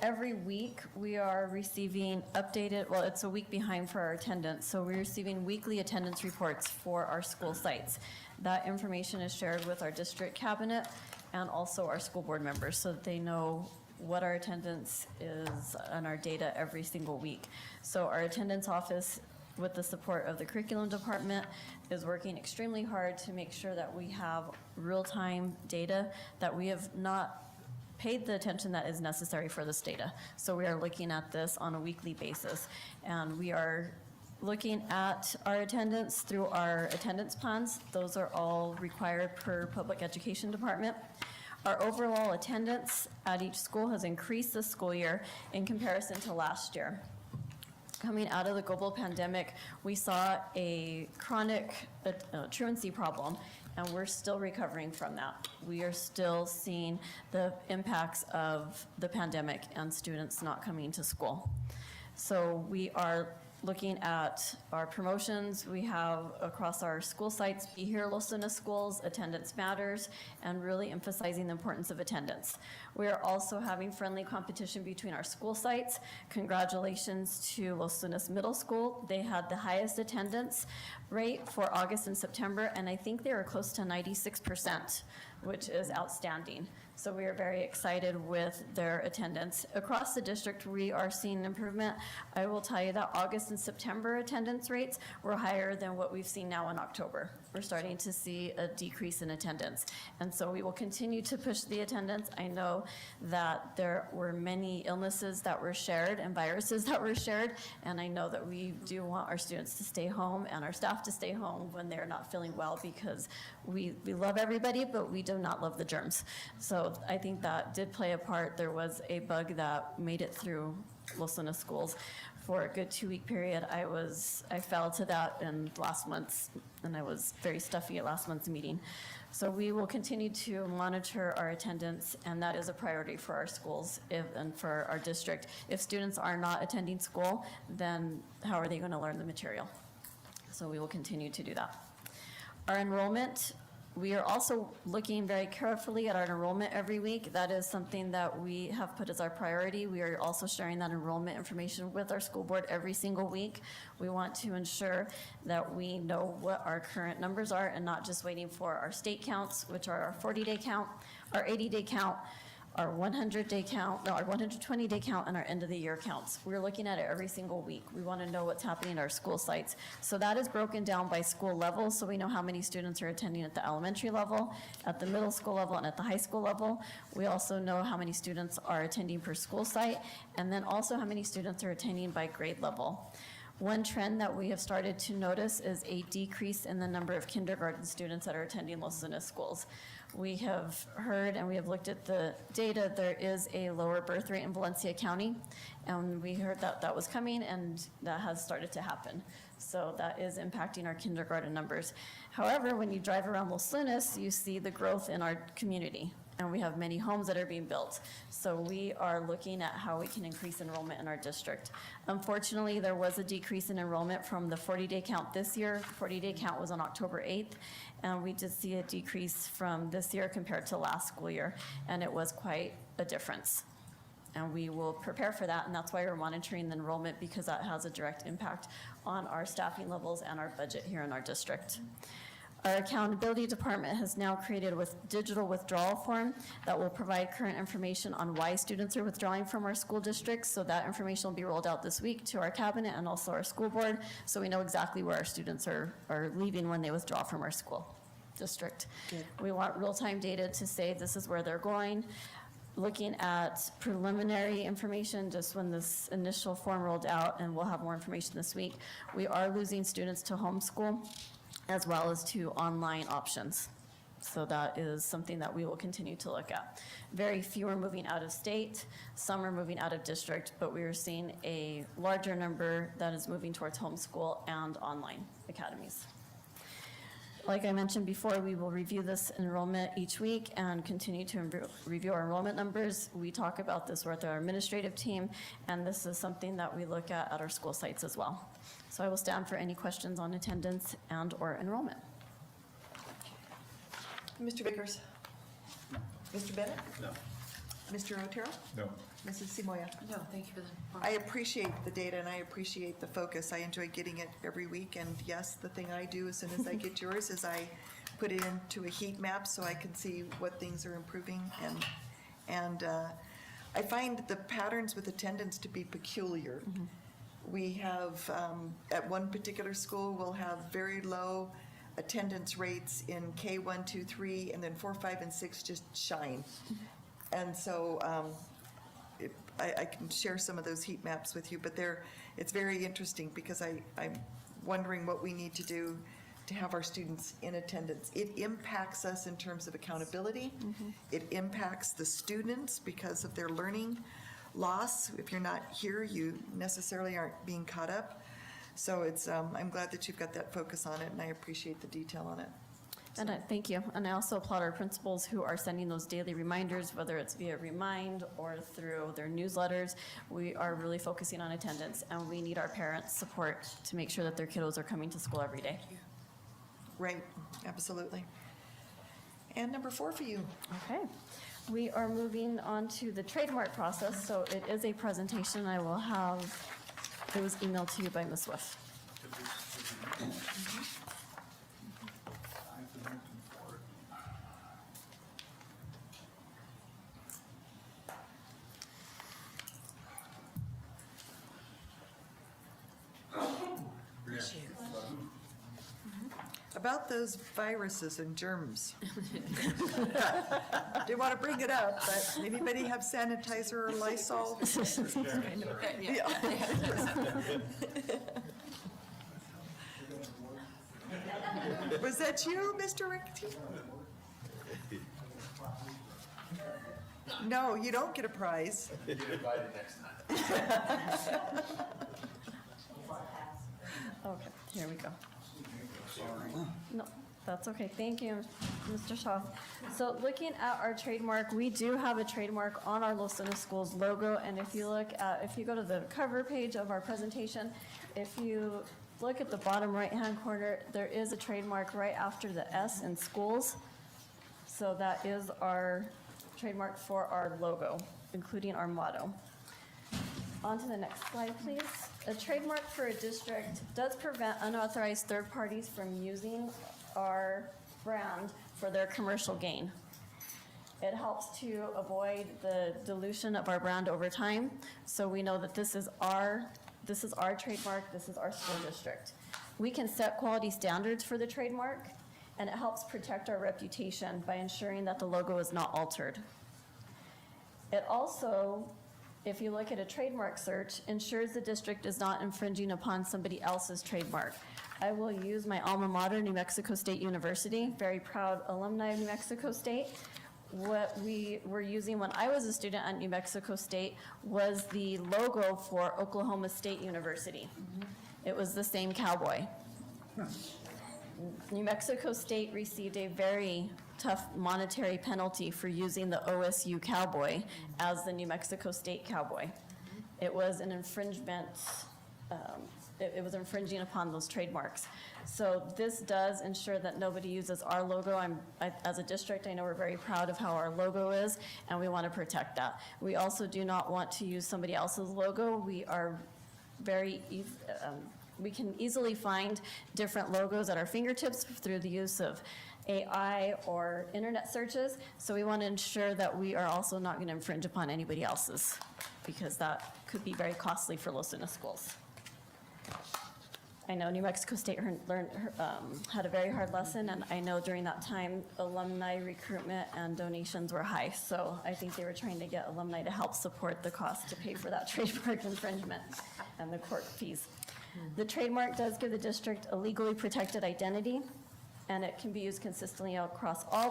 Every week, we are receiving updated, well, it's a week behind for our attendance, so we're receiving weekly attendance reports for our school sites. That information is shared with our district cabinet and also our school board members, so that they know what our attendance is and our data every single week. So our attendance office, with the support of the curriculum department, is working extremely hard to make sure that we have real-time data, that we have not paid the attention that is necessary for this data. So we are looking at this on a weekly basis, and we are looking at our attendance through our attendance plans. Those are all required per Public Education Department. Our overall attendance at each school has increased this school year in comparison to last year. Coming out of the global pandemic, we saw a chronic truancy problem, and we're still recovering from that. We are still seeing the impacts of the pandemic and students not coming to school. So we are looking at our promotions. We have across our school sites, Be Here Los Lunas Schools, Attendance Matters, and really emphasizing the importance of attendance. We are also having friendly competition between our school sites. Congratulations to Los Lunas Middle School. They had the highest attendance rate for August and September, and I think they were close to 96%, which is outstanding. So we are very excited with their attendance. Across the district, we are seeing improvement. I will tell you that August and September attendance rates were higher than what we've seen now in October. We're starting to see a decrease in attendance. And so we will continue to push the attendance. I know that there were many illnesses that were shared and viruses that were shared, and I know that we do want our students to stay home and our staff to stay home when they're not feeling well, because we love everybody, but we do not love the germs. So I think that did play a part. There was a bug that made it through Los Lunas schools for a good 2-week period. I fell to that in last month's, and I was very stuffy at last month's meeting. So we will continue to monitor our attendance, and that is a priority for our schools and for our district. If students are not attending school, then how are they going to learn the material? So we will continue to do that. Our enrollment, we are also looking very carefully at our enrollment every week. That is something that we have put as our priority. We are also sharing that enrollment information with our school board every single week. We want to ensure that we know what our current numbers are and not just waiting for our state counts, which are our 40-day count, our 80-day count, our 100-day count, no, our 120-day count, and our end-of-the-year counts. We're looking at it every single week. We want to know what's happening at our school sites. So that is broken down by school level, so we know how many students are attending at the elementary level, at the middle school level, and at the high school level. We also know how many students are attending per school site, and then also how many students are attending by grade level. One trend that we have started to notice is a decrease in the number of kindergarten students that are attending Los Lunas schools. We have heard and we have looked at the data. There is a lower birth rate in Valencia County, and we heard that that was coming, and that has started to happen. So that is impacting our kindergarten numbers. However, when you drive around Los Lunas, you see the growth in our community, and we have many homes that are being built. So we are looking at how we can increase enrollment in our district. Unfortunately, there was a decrease in enrollment from the 40-day count this year. The 40-day count was on October 8th, and we did see a decrease from this year compared to last school year, and it was quite a difference. And we will prepare for that, and that's why we're monitoring the enrollment, because that has a direct impact on our staffing levels and our budget here in our district. Our accountability department has now created a digital withdrawal form that will provide current information on why students are withdrawing from our school districts. So that information will be rolled out this week to our cabinet and also our school board, so we know exactly where our students are leaving when they withdraw from our school district. Good. We want real-time data to say this is where they're going. Looking at preliminary information, just when this initial form rolled out, and we'll have more information this week, we are losing students to homeschool as well as to online options. So that is something that we will continue to look at. Very few are moving out of state, some are moving out of district, but we are seeing a larger number that is moving towards homeschool and online academies. Like I mentioned before, we will review this enrollment each week and continue to review our enrollment numbers. We talk about this with our administrative team, and this is something that we look at our school sites as well. So I will stand for any questions on attendance and or enrollment. Mr. Vickers? Mr. Bennett? No. Mr. Otero? No. Mrs. Simoia? No, thank you for the. I appreciate the data and I appreciate the focus. I enjoy getting it every week, and yes, the thing I do as soon as I get yours is I put it into a heat map so I can see what things are improving, and I find the patterns with attendance to be peculiar. Mm-hmm. We have, at one particular school, we'll have very low attendance rates in K1, 2, 3, and then 4, 5, and 6 just shine. And so I can share some of those heat maps with you, but it's very interesting because I'm wondering what we need to do to have our students in attendance. It impacts us in terms of accountability. It impacts the students because of their learning loss. If you're not here, you necessarily aren't being caught up. So I'm glad that you've got that focus on it, and I appreciate the detail on it. And thank you. And I also applaud our principals who are sending those daily reminders, whether it's via Remind or through their newsletters. We are really focusing on attendance, and we need our parents' support to make sure that their kiddos are coming to school every day. Right, absolutely. And number 4 for you. Okay. We are moving on to the trademark process, so it is a presentation. I will have, it was emailed to you by Ms. Swift. About those viruses and germs. Didn't want to bring it up, but anybody have sanitizer or Lysol? Yeah. Was that you, Mr. Rickety? No, you don't get a prize. You're invited next time. Okay, here we go. No, that's okay. Thank you, Mr. Shaw. So looking at our trademark, we do have a trademark on our Los Angeles Schools logo. And if you go to the cover page of our presentation, if you look at the bottom right-hand corner, there is a trademark right after the S in schools. So that is our trademark for our logo, including our motto. On to the next slide, please. A trademark for a district does prevent unauthorized third parties from using our brand for their commercial gain. It helps to avoid the dilution of our brand over time, so we know that this is our trademark, this is our school district. We can set quality standards for the trademark, and it helps protect our reputation by ensuring that the logo is not altered. It also, if you look at a trademark search, ensures the district is not infringing upon somebody else's trademark. I will use my alma mater, New Mexico State University, very proud alumni of New Mexico State. What we were using when I was a student at New Mexico State was the logo for Oklahoma State University. It was the same cowboy. New Mexico State received a very tough monetary penalty for using the OSU cowboy as the New Mexico State cowboy. It was an infringement, it was infringing upon those trademarks. So this does ensure that nobody uses our logo. As a district, I know we're very proud of how our logo is, and we want to protect that. We also do not want to use somebody else's logo. We are we can easily find different logos at our fingertips through the use of AI or internet searches. So we want to ensure that we are also not going to infringe upon anybody else's, because that could be very costly for Los Angeles schools. I know New Mexico State had a very hard lesson, and I know during that time, alumni recruitment and donations were high. So I think they were trying to get alumni to help support the cost to pay for that trademark infringement and the court fees. The trademark does give the district a legally protected identity, and it can be used consistently across all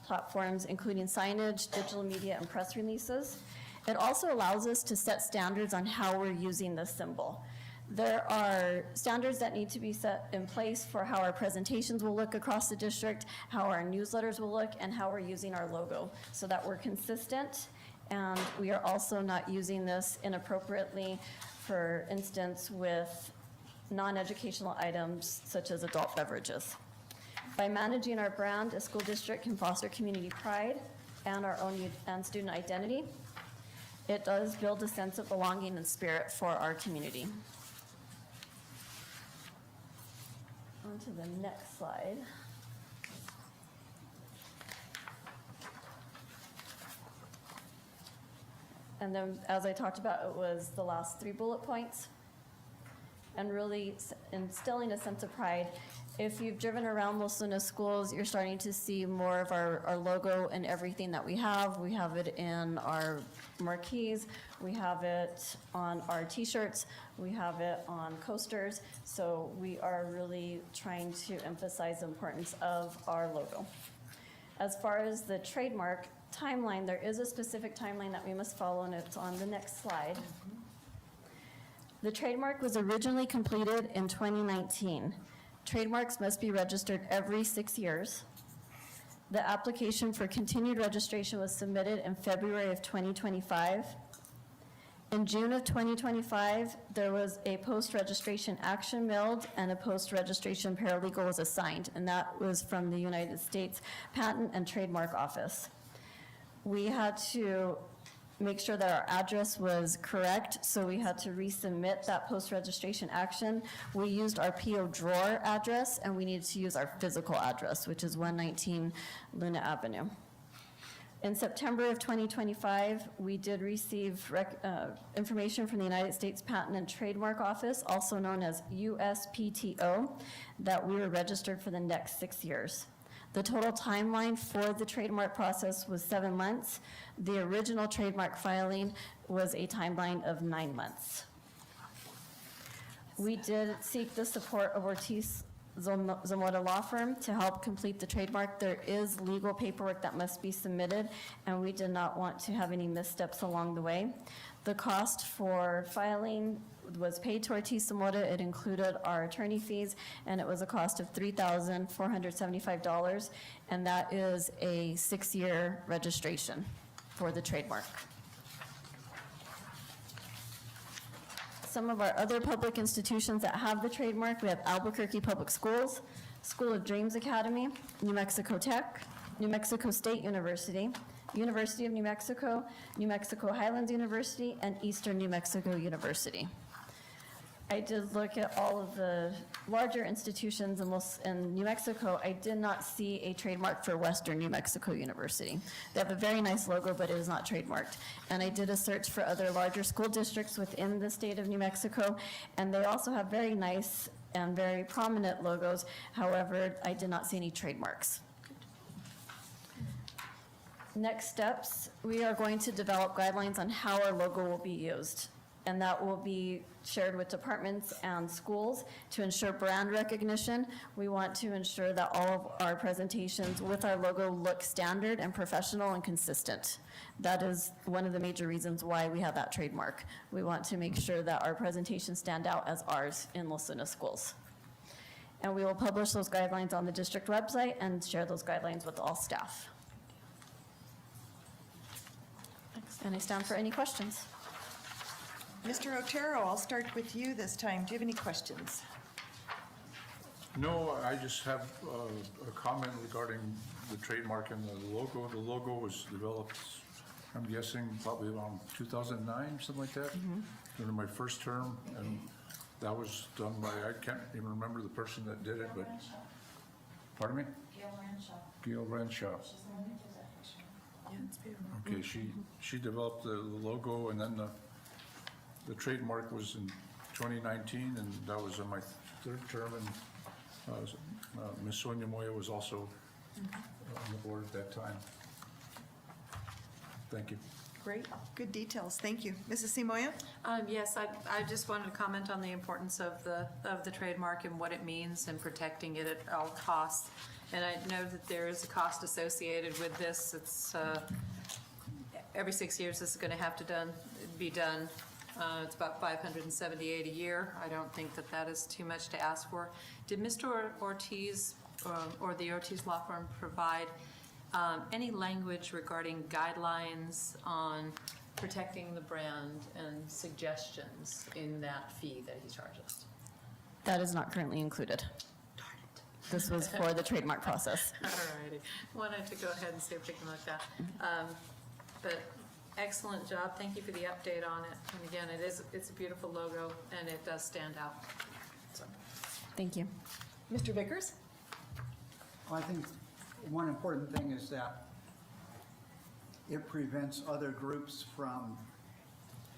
platforms, including signage, digital media, and press releases. It also allows us to set standards on how we're using this symbol. There are standards that need to be set in place for how our presentations will look across the district, how our newsletters will look, and how we're using our logo, so that we're consistent, and we are also not using this inappropriately, for instance, with non-educational items such as adult beverages. By managing our brand, a school district can foster community pride and our own and student identity. It does build a sense of belonging and spirit for our community. On to the next slide. And then, as I talked about, it was the last 3 bullet points. and really instilling a sense of pride. If you've driven around Los Lunas schools, you're starting to see more of our logo and everything that we have. We have it in our marquees, we have it on our t-shirts, we have it on coasters. So we are really trying to emphasize the importance of our logo. As far as the trademark timeline, there is a specific timeline that we must follow, and it's on the next slide. The trademark was originally completed in 2019. Trademarks must be registered every 6 years. The application for continued registration was submitted in February of 2025. In June of 2025, there was a post-registration action mailed and a post-registration paralegal was assigned, and that was from the United States Patent and Trademark Office. We had to make sure that our address was correct, so we had to resubmit that post-registration action. We used our PO drawer address, and we needed to use our physical address, which is 119 Luna Avenue. In September of 2025, we did receive information from the United States Patent and Trademark Office, also known as USPTO, that we were registered for the next 6 years. The total timeline for the trademark process was 7 months. The original trademark filing was a timeline of 9 months. We did seek the support of Ortiz Zamora Law Firm to help complete the trademark. There is legal paperwork that must be submitted, and we did not want to have any missteps along the way. The cost for filing was paid to Ortiz Zamora. It included our attorney fees, and it was a cost of $3,475, and that is a 6-year registration for the trademark. Some of our other public institutions that have the trademark, we have Albuquerque Public Schools, School of Dreams Academy, New Mexico Tech, New Mexico State University, University of New Mexico Highlands University, and Eastern New Mexico University. I did look at all of the larger institutions in New Mexico. I did not see a trademark for Western New Mexico University. They have a very nice logo, but it is not trademarked. And I did a search for other larger school districts within the state of New Mexico, and they also have very nice and very prominent logos. However, I did not see any trademarks. Next steps, we are going to develop guidelines on how our logo will be used, and that will be shared with departments and schools to ensure brand recognition. We want to ensure that all of our presentations with our logo look standard and professional and consistent. That is one of the major reasons why we have that trademark. We want to make sure that our presentations stand out as ours in Los Lunas schools. And we will publish those guidelines on the district website and share those guidelines with all staff. And I stand for any questions. Mr. Otero, I'll start with you this time. Do you have any questions? No, I just have a comment regarding the trademark and the logo. The logo was developed, I'm guessing, probably around 2009, something like that, during my first term, and that was done by, I can't even remember the person that did it, but, pardon me? Gail Renshaw. Okay, she developed the logo, and then the trademark was in 2019, and that was in my third term, and Ms. Sonia Moya was also on the board at that time. Thank you. Great, good details, thank you. Mrs. Simoia? Yes, I just wanted to comment on the importance of the trademark and what it means and protecting it at all costs. And I know that there is a cost associated with this. It's every 6 years this is going to have to be done. It's about $578 a year. I don't think that is too much to ask for. Did Mr. Ortiz or the Ortiz Law Firm provide any language regarding guidelines on protecting the brand and suggestions in that fee that he charges? That is not currently included. This was for the trademark process. All righty. Wanted to go ahead and see if we can look that. But excellent job. Thank you for the update on it. And again, it's a beautiful logo and it does stand out. So. Thank you. Mr. Vickers? I think one important thing is that it prevents other groups from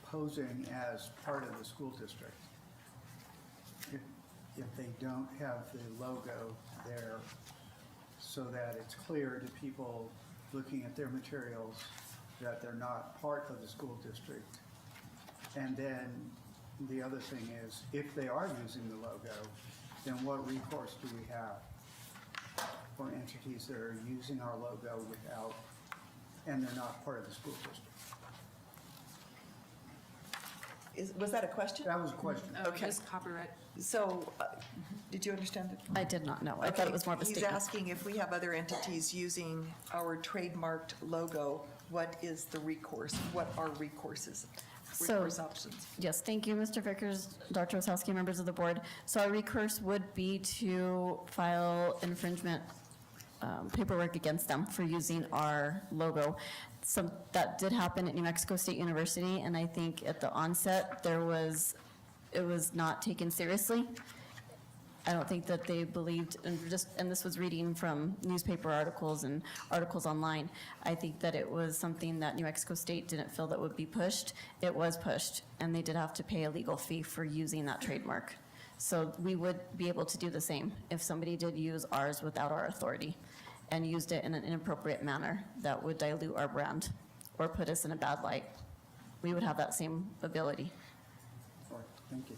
posing as part of the school district. if they don't have the logo there, so that it's clear to people looking at their materials that they're not part of the school district. And then the other thing is, if they are using the logo, then what recourse do we have for entities that are using our logo without, and they're not part of the school district? Was that a question? That was a question. Okay. Just copyright. So, did you understand it? I did not know. I thought it was more of a He's statement. asking if we have other entities using our trademarked logo, what is the recourse? What are recourse options? Yes, thank you, Mr. Vickers, Dr. Osowski, members of the board. So our recourse would be to file infringement paperwork against them for using our logo. That did happen at New Mexico State University, and I think at the onset, it was not taken seriously. I don't think that they believed, and this was reading from newspaper articles and articles online. I think that it was something that New Mexico State didn't feel that would be pushed. It was pushed, and they did have to pay a legal fee for using that trademark. So we would be able to do the same if somebody did use ours without our authority and used it in an inappropriate manner that would dilute our brand or put us in a bad light. We would have that same ability. All right, thank you.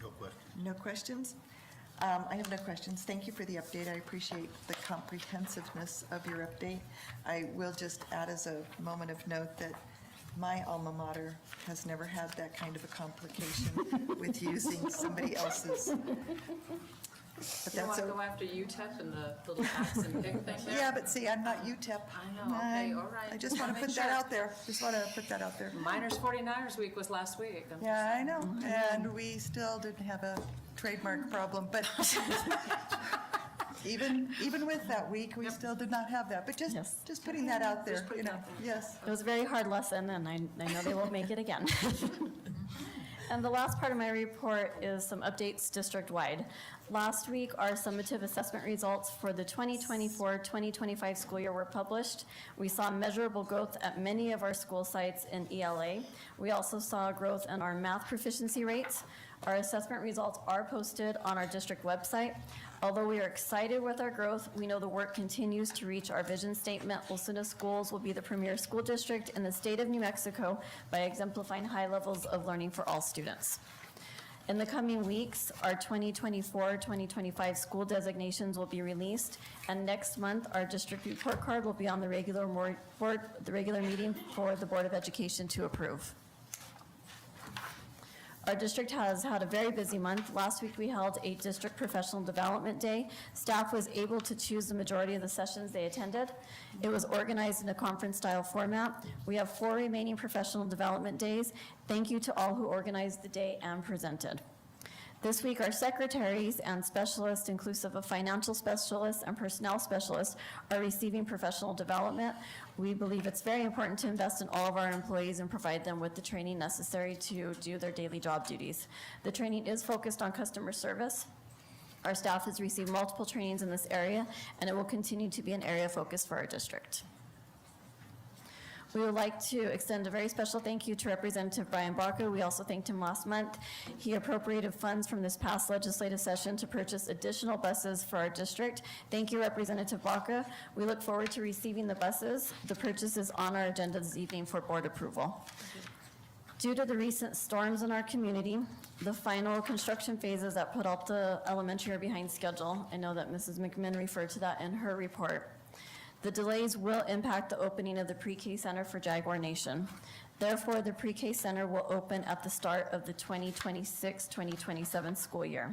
No question. No questions? I have no questions. Thank you for the update. I appreciate the comprehensiveness of your update. I will just add as a moment of note that my alma mater has never had that kind of a complication with using somebody else's. But You want that's to go after UTEP and the little axe and pig thing there? Yeah, but see, I'm not UTEP. I know, okay, all right. I just want to Make put that sure. out there. Just want to put that out there. Miners 49ers week was last week. Yeah, I know, and we still didn't have a trademark problem, but even with that week, we still did not have that, but Yes. just putting that out there, Just putting you know, it out there. yes. It was a very hard lesson, and I know they won't make it again. And the last part of my report is some updates district-wide. Last week, our summative assessment results for the 2024-2025 school year were published. We saw measurable growth at many of our school sites in ELA. We also saw growth in our math proficiency rates. Our assessment results are posted on our district website. Although we are excited with our growth, we know the work continues to reach our vision statement. Osuna Schools will be the premier school district in the state of New Mexico by exemplifying high levels of learning for all students. In the coming weeks, our 2024-2025 school designations will be released, and next month, our district report card will be on the regular meeting for the Board of Education to approve. Our district has had a very busy month. Last week, we held a district professional development day. Staff was able to choose the majority of the sessions they attended. It was organized in a conference-style format. We have 4 remaining professional development days. Thank you to all who organized the day and presented. This week, our secretaries and specialists, inclusive of financial specialists and personnel specialists, are receiving professional development. We believe it's very important to invest in all of our employees and provide them with the training necessary to do their daily job duties. The training is focused on customer service. Our staff has received multiple trainings in this area, and it will continue to be an area of focus for our district. We would like to extend a very special thank you to Representative Brian Baca. We also thanked him last month. He appropriated funds from this past legislative session to purchase additional buses for our district. Thank you, Representative Baca. We look forward to receiving the buses. The purchase is on our agenda this evening for board approval. Due to the recent storms in our community, the final construction phases at Peralta Elementary are behind schedule. I know that Mrs. McMinn referred to that in her report. The delays will impact the opening of the pre-K center for Jaguar Nation. Therefore, the pre-K center will open at the start of the 2026-2027 school year.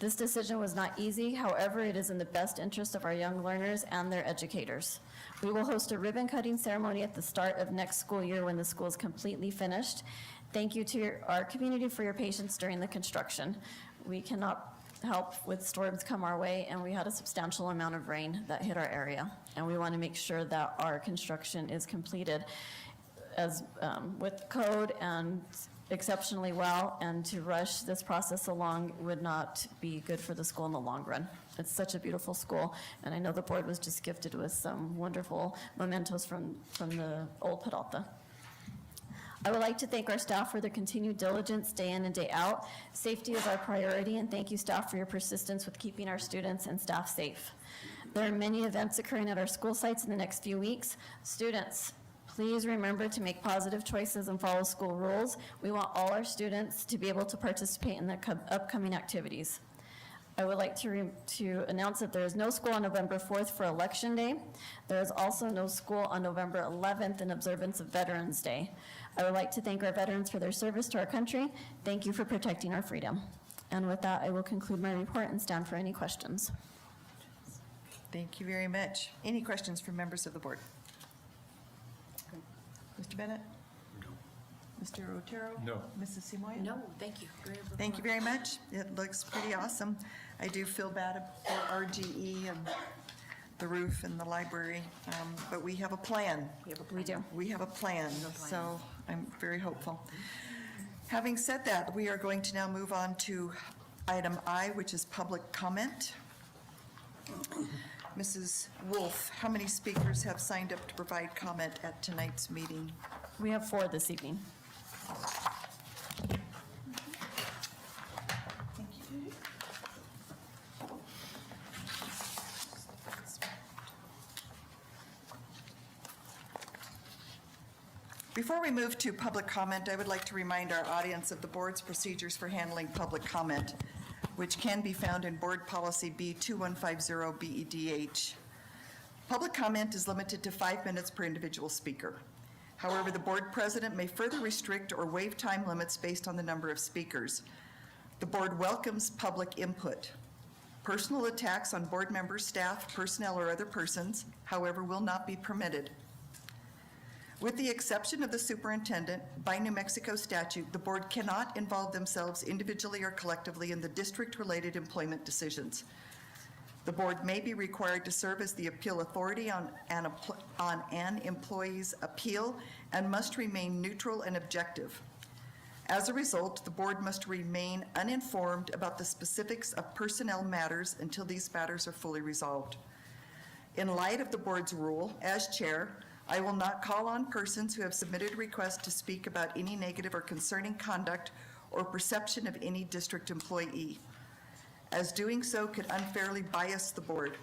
This decision was not easy. However, it is in the best interest of our young learners and their educators. We will host a ribbon-cutting ceremony at the start of next school year when the school is completely finished. Thank you to our community for your patience during the construction. We cannot help with storms come our way, and we had a substantial amount of rain that hit our area. And we want to make sure that our construction is completed as with code and exceptionally well, and to rush this process along would not be good for the school in the long run. It's such a beautiful school, and I know the board was just gifted with some wonderful mementos from the old Peralta. I would like to thank our staff for their continued diligence day in and day out. Safety is our priority, and thank you, staff, for your persistence with keeping our students and staff safe. There are many events occurring at our school sites in the next few weeks. Students, please remember to make positive choices and follow school rules. We want all our students to be able to participate in the upcoming activities. I would like to announce that there is no school on November 4th for Election Day. There is also no school on November 11th in observance of Veterans Day. I would like to thank our veterans for their service to our country. Thank you for protecting our freedom. And with that, I will conclude my report and stand for any questions. Thank you very much. Any questions from members of the board? Mr. Bennett? No. Mr. Otero? No. Mrs. Simoia? No, thank you. Great report. Thank you very much. It looks pretty awesome. I do feel bad for RGE and the roof and the library, but we have a plan. We do. We have a plan, so I'm very hopeful. Having said that, we are going to now move on to item I, which is public comment. Mrs. Wolf, how many speakers have signed up to provide comment at tonight's meeting? We have 4 this evening. Before we move to public comment, I would like to remind our audience of the board's procedures for handling public comment, which can be found in Board Policy B2150BEDH. Public comment is limited to 5 minutes per individual speaker. However, the board president may further restrict or waive time limits based on the number of speakers. The board welcomes public input. Personal attacks on board members, staff, personnel, or other persons, however, will not be permitted. With the exception of the superintendent, by New Mexico statute, the board cannot involve themselves individually or collectively in the district-related employment decisions. The board may be required to serve as the appeal authority on an employee's appeal and must remain neutral and objective. As a result, the board must remain uninformed about the specifics of personnel matters until these matters are fully resolved. In light of the board's rule, as chair, I will not call on persons who have submitted requests to speak about any negative or concerning conduct or perception of any district employee, as doing so could unfairly bias the board.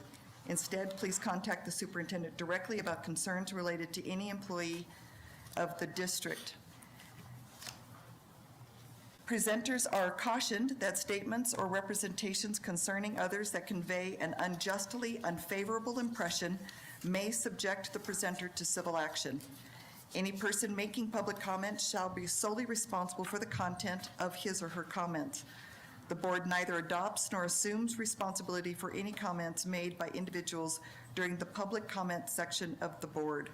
Instead, please contact the superintendent directly about concerns related to any employee of the district. Presenters are cautioned that statements or representations concerning others that convey an unjustly unfavorable impression may subject the presenter to civil action. Any person making public comment shall be solely responsible for the content of his or her comments. The board neither adopts nor assumes responsibility for any comments made by individuals during the public comment section of the board.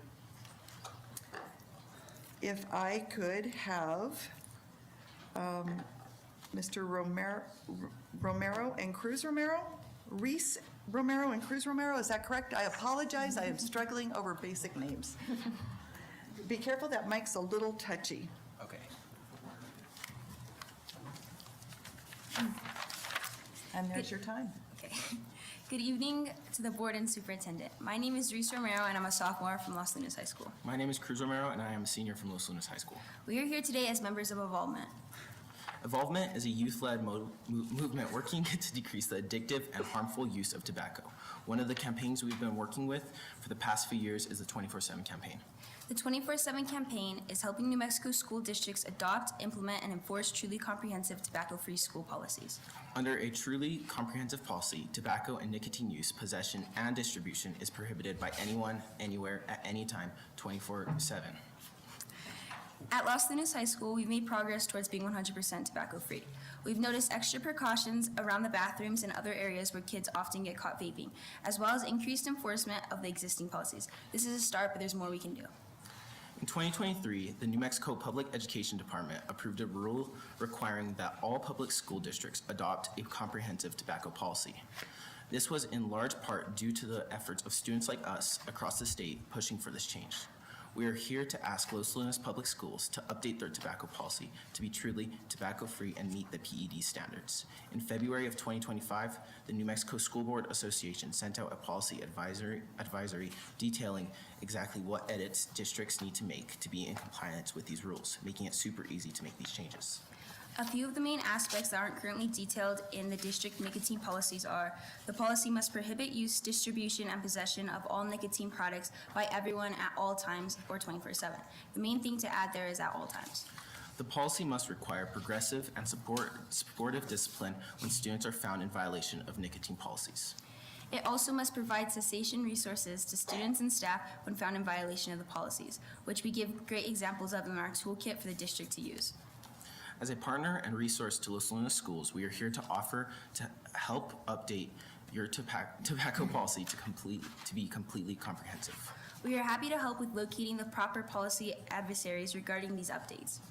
If I could have Mr. Romero and Cruz Romero? Reese Romero and Cruz Romero, is that correct? I apologize, I am struggling over basic names. Be careful, that mic's a little touchy. Okay. And there's your time. Okay. Good evening to the board and superintendent. My name is Reese Romero, and I'm a sophomore from Los Lunas High School. My name is Cruz Romero, and I am a senior from Los Lunas High School. We are here today as members of Evolvement. Evolvement is a youth-led movement working to decrease the addictive and harmful use of tobacco. One of the campaigns we've been working with for the past few years is the 24/7 campaign. The 24/7 campaign is helping New Mexico school districts adopt, implement, and enforce truly comprehensive tobacco-free school policies. Under a truly comprehensive policy, tobacco and nicotine use, possession, and distribution is prohibited by anyone, anywhere, at any time, 24/7. At Los Lunas High School, we've made progress towards being 100% tobacco-free. We've noticed extra precautions around the bathrooms and other areas where kids often get caught vaping, as well as increased enforcement of the existing policies. This is a start, but there's more we can do. In 2023, the New Mexico Public Education Department approved a rule requiring that all public school districts adopt a comprehensive tobacco policy. This was in large part due to the efforts of students like us across the state pushing for this change. We are here to ask Los Lunas Public Schools to update their tobacco policy to be truly tobacco-free and meet the PED standards. In February of 2025, the New Mexico School Board Association sent out a policy advisory detailing exactly what edits districts need to make to be in compliance with these rules, making it super easy to make these changes. A few of the main aspects that aren't currently detailed in the district nicotine policies are: the policy must prohibit use, distribution, and possession of all nicotine products by everyone at all times or 24/7. The main thing to add there is at all times. The policy must require progressive and supportive discipline when students are found in violation of nicotine policies. It also must provide cessation resources to students and staff when found in violation of the policies, which we give great examples of in our toolkit for the district to use. As a partner and resource to Los Lunas schools, we are here to offer to help update your tobacco policy to be completely comprehensive. We are happy to help with locating the proper policy adversaries regarding these updates.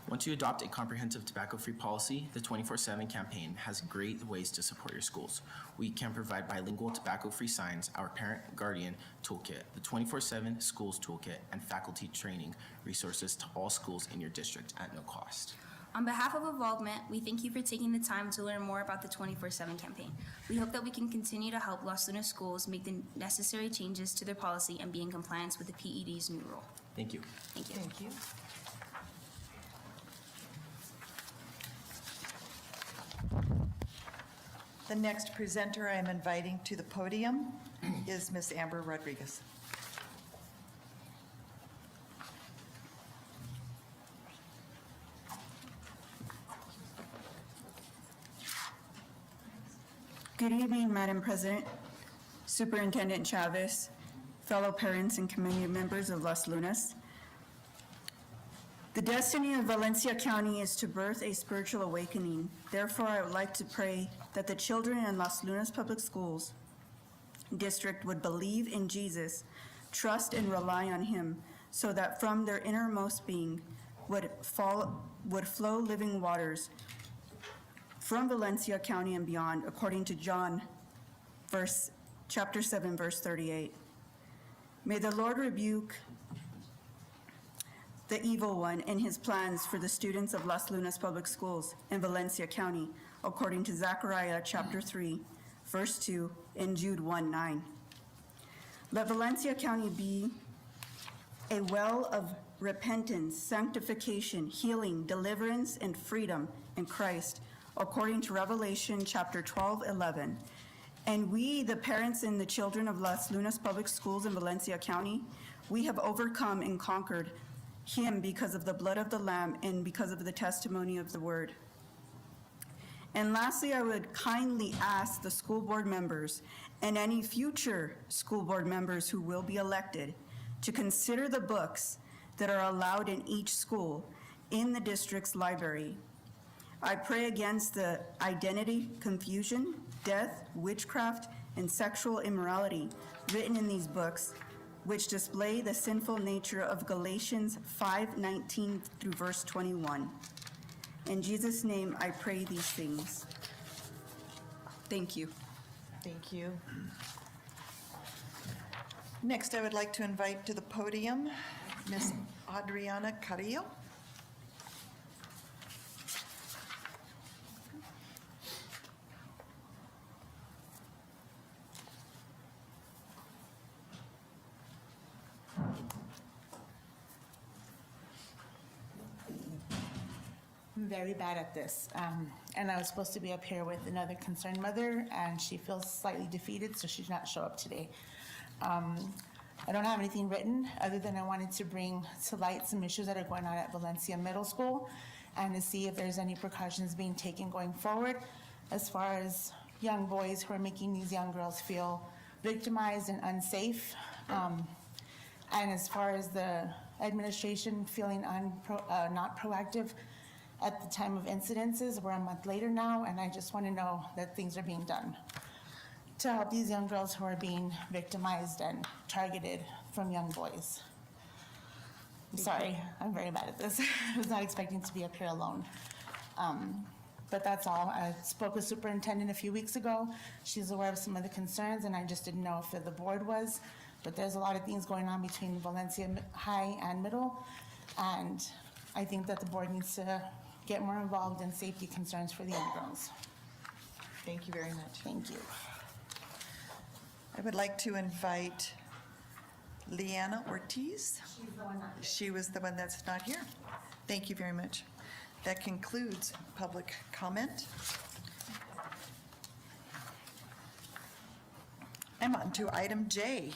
Once you adopt a comprehensive tobacco-free policy, the 24/7 campaign has great ways to support your schools. We can provide bilingual tobacco-free signs, our parent guardian toolkit, the 24/7 schools toolkit, and faculty training resources to all schools in your district at no cost. On behalf of Evolvement, we thank you for taking the time to learn more about the 24/7 campaign. We hope that we can continue to help Los Lunas schools make the necessary changes to their policy and be in compliance with the PED's new rule. Thank you. Thank you. Thank you. The next presenter I am inviting to the podium is Ms. Amber Rodriguez. Good evening, Madam President, Superintendent Chavez, fellow parents and community members of Las Lunas. The destiny of Valencia County is to birth a spiritual awakening. Therefore, I would like to pray that the children in Las Lunas Public Schools District would believe in Jesus, trust and rely on him, so that from their innermost being would flow living waters from Valencia County and beyond, according to John chapter 7, verse 38. May the Lord rebuke the evil one and his plans for the students of Las Lunas Public Schools in Valencia County, according to Zechariah chapter 3, verse 2, and Jude 1:9. Let Valencia County be a well of repentance, sanctification, healing, deliverance, and freedom in Christ, according to Revelation chapter 12:11. And we, the parents and the children of Las Lunas Public Schools in Valencia County, we have overcome and conquered him because of the blood of the Lamb and because of the testimony of the word. And lastly, I would kindly ask the school board members and any future school board members who will be elected to consider the books that are allowed in each school in the district's library. I pray against the identity confusion, death, witchcraft, and sexual immorality written in these books, which display the sinful nature of Galatians 5:19 through verse 21. In Jesus' name, I pray these things. Thank you. Thank you. Next, I would like to invite to the podium Ms. Adriana Carrillo. I'm very bad at this. And I was supposed to be up here with another concerned mother, and she feels slightly defeated, so she did not show up today. I don't have anything written, other than I wanted to bring to light some issues that are going on at Valencia Middle School, and to see if there's any precautions being taken going forward as far as young boys who are making these young girls feel victimized and unsafe. And as far as the administration feeling not proactive at the time of incidences. We're a month later now, and I just want to know that things are being done to help these young girls who are being victimized and targeted from young boys. I'm sorry, I'm very bad at this. I was not expecting to be up here alone. But that's all. I spoke with superintendent a few weeks ago. She's aware of some of the concerns, and I just didn't know if the board was. but there's a lot of things going on between Valencia High and Middle, and I think that the board needs to get more involved in safety concerns for the young girls. Thank you very much. Thank you. I would like to invite Leanna Ortiz. She was the one that's not here. Thank you very much. That concludes public comment. I'm on to item J,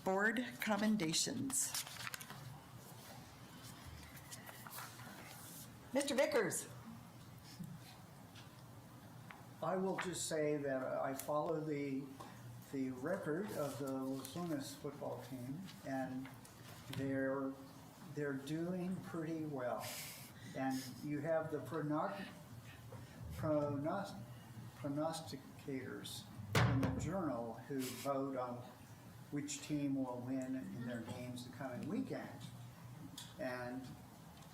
board commendations. Mr. Vickers. I will just say that I follow the record of the Los Lunas football team, and they're doing pretty well. And you have the prognosticators in the Journal who vote on which team will win in their games the coming weekend. And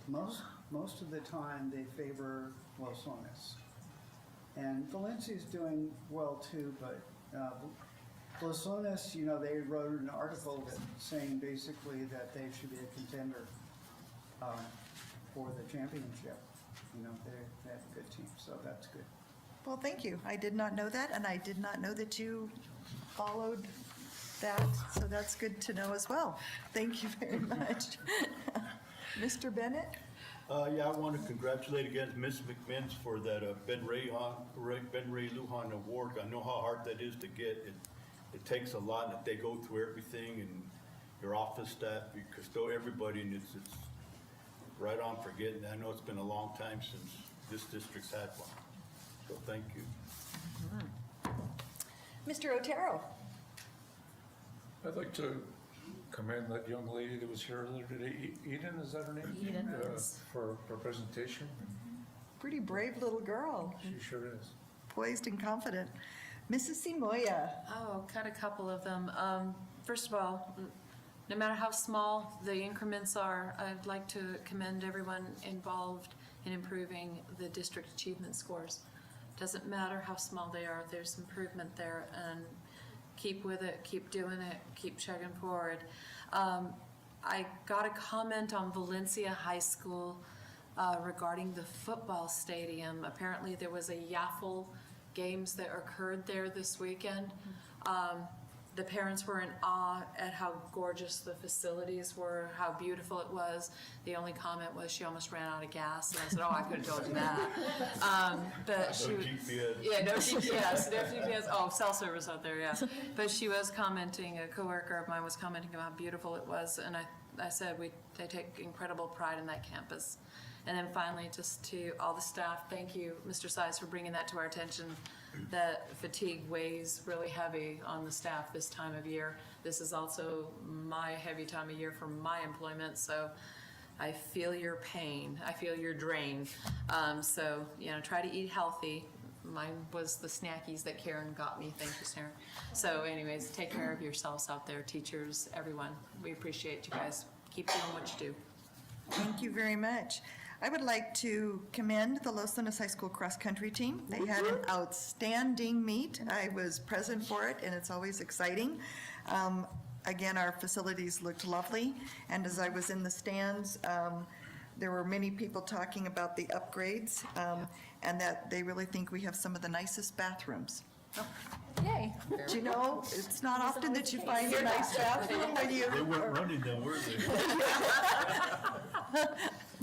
most of the time they favor Los Lunas. And Valencia's doing well too, but Los Lunas, you know, they wrote an article that saying basically that they should be a contender for the championship. You know, they have a good team, so that's good. Well, thank you. I did not know that, and I did not know that you followed that, so that's good to know as well. Thank you very much. Mr. Bennett? Yeah, I want to congratulate again Ms. McMinns for that Ben Ray Lujan Award. I know how hard that is to get. It takes a lot, and they go through everything, and your office staff, you bestow everybody, and it's right on for getting. I know it's been a long time since this district's had one, so thank you. Mr. Otero? I'd like to commend that young lady that was here earlier today, Eden, is that her name? Eden. For her presentation. Pretty brave little girl, She sure is. poised and confident. Mrs. Simoya? Oh, cut a couple of them. First of all, no matter how small the increments are, I'd like to commend everyone involved in improving the district achievement scores. Doesn't matter how small they are, there's improvement there, and keep with it, keep doing it, keep chugging forward. I got a comment on Valencia High School regarding the football stadium. Apparently there was a Yaffle games that occurred there this weekend. The parents were in awe at how gorgeous the facilities were, how beautiful it was. The only comment was she almost ran out of gas, and I said, oh, I could have told you that. But she, No GPS. yeah, no GPS, no GPS. Oh, cell service out there, yeah. But she was commenting, a coworker of mine was commenting about how beautiful it was, and I said they take incredible pride in that campus. And then finally, just to all the staff, thank you, Mr. Size, for bringing that to our attention, that fatigue weighs really heavy on the staff this time of year. This is also my heavy time of year for my employment, so I feel your pain. I feel your drain. So, you know, try to eat healthy. Mine was the snackies that Karen got me. Thank you, Sarah. So anyways, take care of yourselves out there, teachers, everyone. We appreciate you guys. Keep doing what you do. Thank you very much. I would like to commend the Los Lunas High School cross-country team. They had an outstanding meet. I was present for it, and it's always exciting. Again, our facilities looked lovely, and as I was in the stands, there were many people talking about the upgrades, and that they really think we have some of the nicest bathrooms. Yay. Do you know, it's not often that you find a nice bathroom when you... They weren't running them, were they?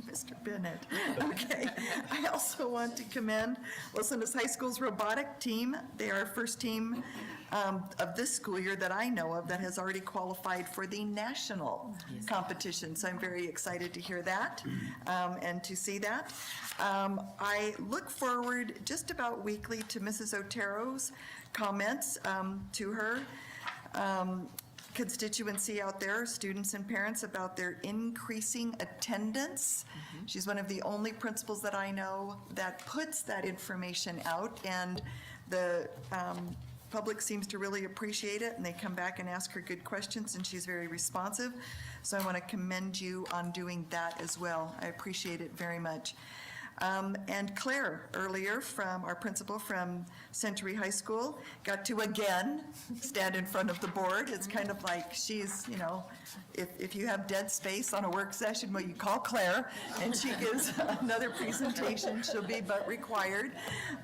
Mr. Bennett. Okay. I also want to commend Los Lunas High School's robotic team. They are our first team of this school year that I know of that has already qualified for the national competition. So I'm very excited to hear that and to see that. I look forward just about weekly to Mrs. Otero's comments to her constituency out there, students and parents, about their increasing attendance. She's one of the only principals that I know that puts that information out, and the public seems to really appreciate it, and they come back and ask her good questions, and she's very responsive. So I want to commend you on doing that as well. I appreciate it very much. And Claire, earlier, from our principal from Century High School, got to again stand in front of the board. It's kind of like she's, you know, if you have dead space on a work session, well, you call Claire, and she gives another presentation. She'll be but required.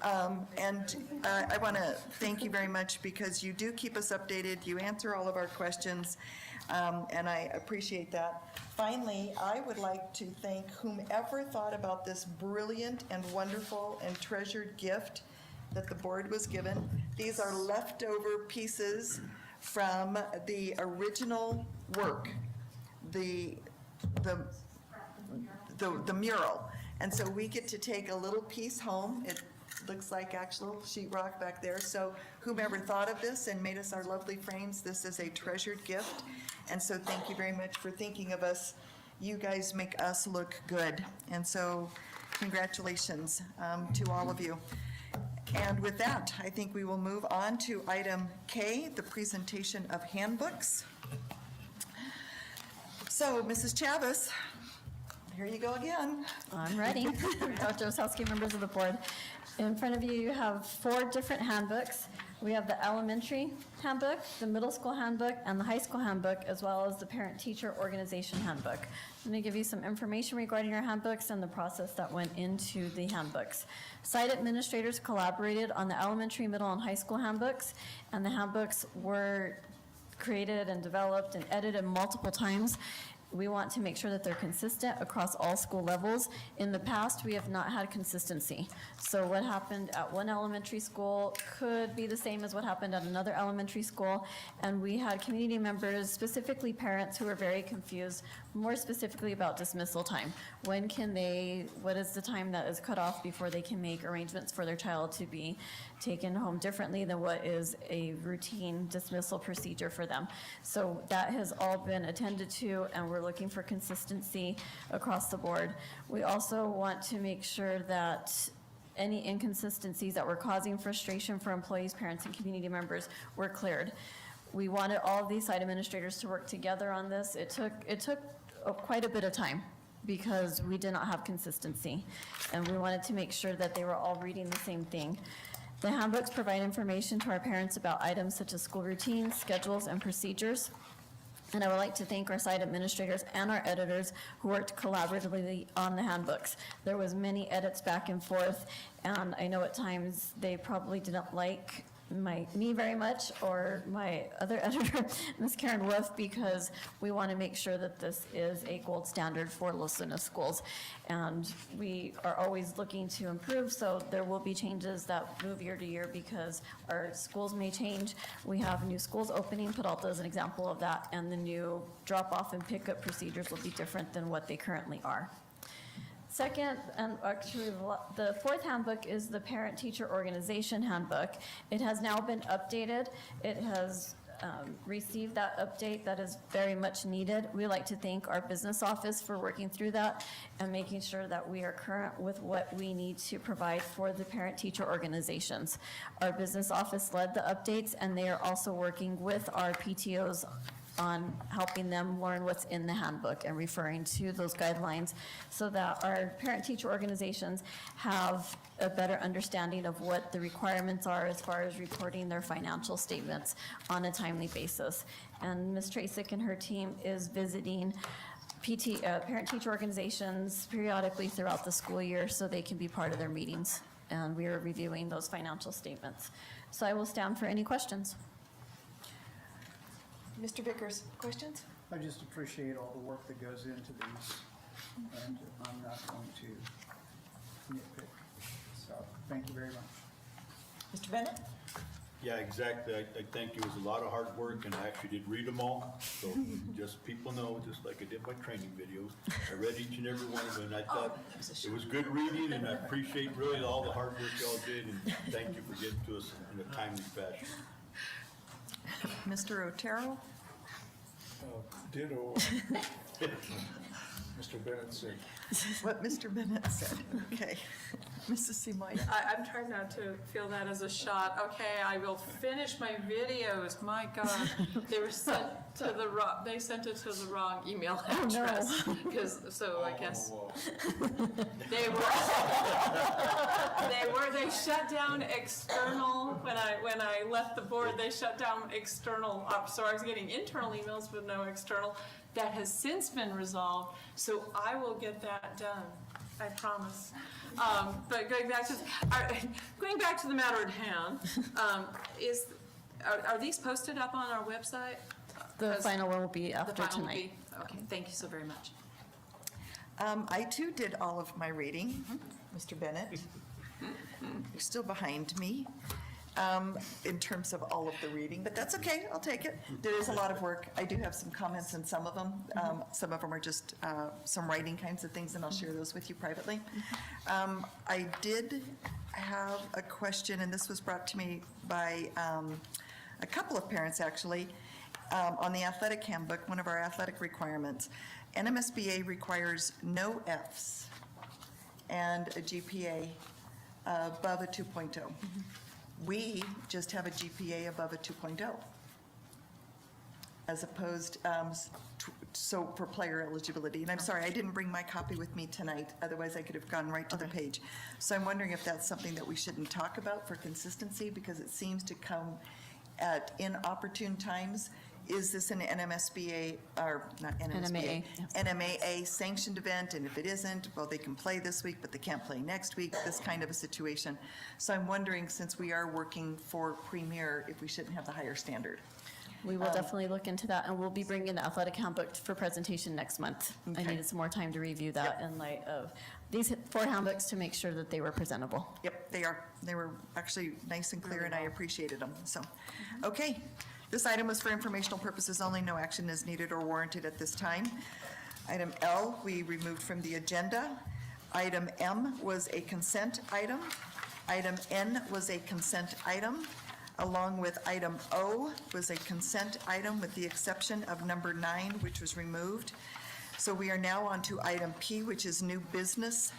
And I want to thank you very much because you do keep us updated. You answer all of our questions, and I appreciate that. Finally, I would like to thank whomever thought about this brilliant and wonderful and treasured gift that the board was given. These are leftover pieces from the original work, the mural. And so we get to take a little piece home. It looks like actual sheetrock back there. So whomever thought of this and made us our lovely frames, this is a treasured gift. And so thank you very much for thinking of us. You guys make us look good. And so congratulations to all of you. And with that, I think we will move on to item K, the presentation of handbooks. So, Mrs. Chavez, here you go again. I'm ready. Dr. Osowski, members of the board. In front of you, you have 4 different handbooks. We have the elementary handbook, the middle school handbook, and the high school handbook, as well as the parent-teacher organization handbook. I'm going to give you some information regarding our handbooks and the process that went into the handbooks. Site administrators collaborated on the elementary, middle, and high school handbooks, and the handbooks were created and developed and edited multiple times. We want to make sure that they're consistent across all school levels. In the past, we have not had consistency. So what happened at one elementary school could be the same as what happened at another elementary school. And we had community members, specifically parents, who were very confused, more specifically about dismissal time. When can they, what is the time that is cut off before they can make arrangements for their child to be taken home differently than what is a routine dismissal procedure for them? So that has all been attended to, and we're looking for consistency across the board. We also want to make sure that any inconsistencies that were causing frustration for employees, parents, and community members were cleared. We wanted all of these site administrators to work together on this. It took quite a bit of time because we did not have consistency, and we wanted to make sure that they were all reading the same thing. The handbooks provide information to our parents about items such as school routines, schedules, and procedures. And I would like to thank our site administrators and our editors who worked collaboratively on the handbooks. There was many edits back and forth, and I know at times they probably didn't like me very much, or my other editor, Ms. Karen Wolf, because we want to make sure that this is a gold standard for Los Lunas schools. And we are always looking to improve, so there will be changes that move year to year because our schools may change. We have new schools opening, Peralta is an example of that, and the new drop-off and pickup procedures will be different than what they currently are. Second, and actually the 4th handbook is the Parent-Teacher Organization Handbook. It has now been updated. It has received that update that is very much needed. We like to thank our business office for working through that and making sure that we are current with what we need to provide for the parent-teacher organizations. Our business office led the updates, and they are also working with our PTOs on helping them learn what's in the handbook and referring to those guidelines so that our parent-teacher organizations have a better understanding of what the requirements are as far as reporting their financial statements on a timely basis. And Ms. Tracek and her team is visiting parent-teacher organizations periodically throughout the school year so they can be part of their meetings. And we are reviewing those financial statements. So I will stand for any questions. Mr. Vickers, questions? I just appreciate all the work that goes into these, and I'm not going to nitpick. So, thank you very much. Mr. Bennett? Yeah, exactly. I think it was a lot of hard work, and I actually did read them all. So just people know, just like I did my training videos, I read each and every one of them, and I thought it was good reading, and I appreciate really all the hard work y'all did, and thank you for getting to us in a timely fashion. Mr. Otero? Ditto. Mr. Bennett said what Mr. Bennett said. Okay. Mrs. Simoia? I'm trying not to feel that as a shot. Okay, I will finish my videos. My God, they were sent to the wrong. They sent it to the wrong email address. So I guess they they shut down external when I left the board. They shut down external. So I was getting internal emails but no external. That has since been resolved. So I will get that done. I promise. But going back to the matter at hand, are these posted up on our website? The final one will be after The final will tonight. be? Okay, thank you so very much. I too did all of my reading, Mr. Bennett. You're still behind me in terms of all of the reading, but that's okay, I'll take it. There is a lot of work. I do have some comments on some of them. Some of them are just some writing kinds of things, and I'll share those with you privately. I did have a question, and this was brought to me by a couple of parents, actually, on the athletic handbook, one of our athletic requirements. NMSBA requires no Fs and a GPA above a 2.0. We just have a GPA above a 2.0, as opposed, so for player eligibility. And I'm sorry, I didn't bring my copy with me tonight, otherwise I could have gone right to the page. So I'm wondering if that's something that we shouldn't talk about for consistency, because it seems to come at inopportune times. Is this an NMSBA, or not NMSBA? NMAA sanctioned event, and if it isn't, well, they can play this week, but they can't play next week, this kind of a situation. So I'm wondering, since we are working for Premier, if we shouldn't have the higher standard. We will definitely look into that, and we'll be bringing the athletic handbook for presentation next month. I Okay. needed some more time to review that in light of these 4 handbooks to make sure that they were presentable. Yep, they are. They were actually nice and clear, and I appreciated them, so. Okay, this item was for informational purposes only. No action is needed or warranted at this time. Item L, we removed from the agenda. Item M was a consent item. Item N was a consent item, along with item O was a consent item, with the exception of number 9, which was removed. So we are now on to item P, which is new business.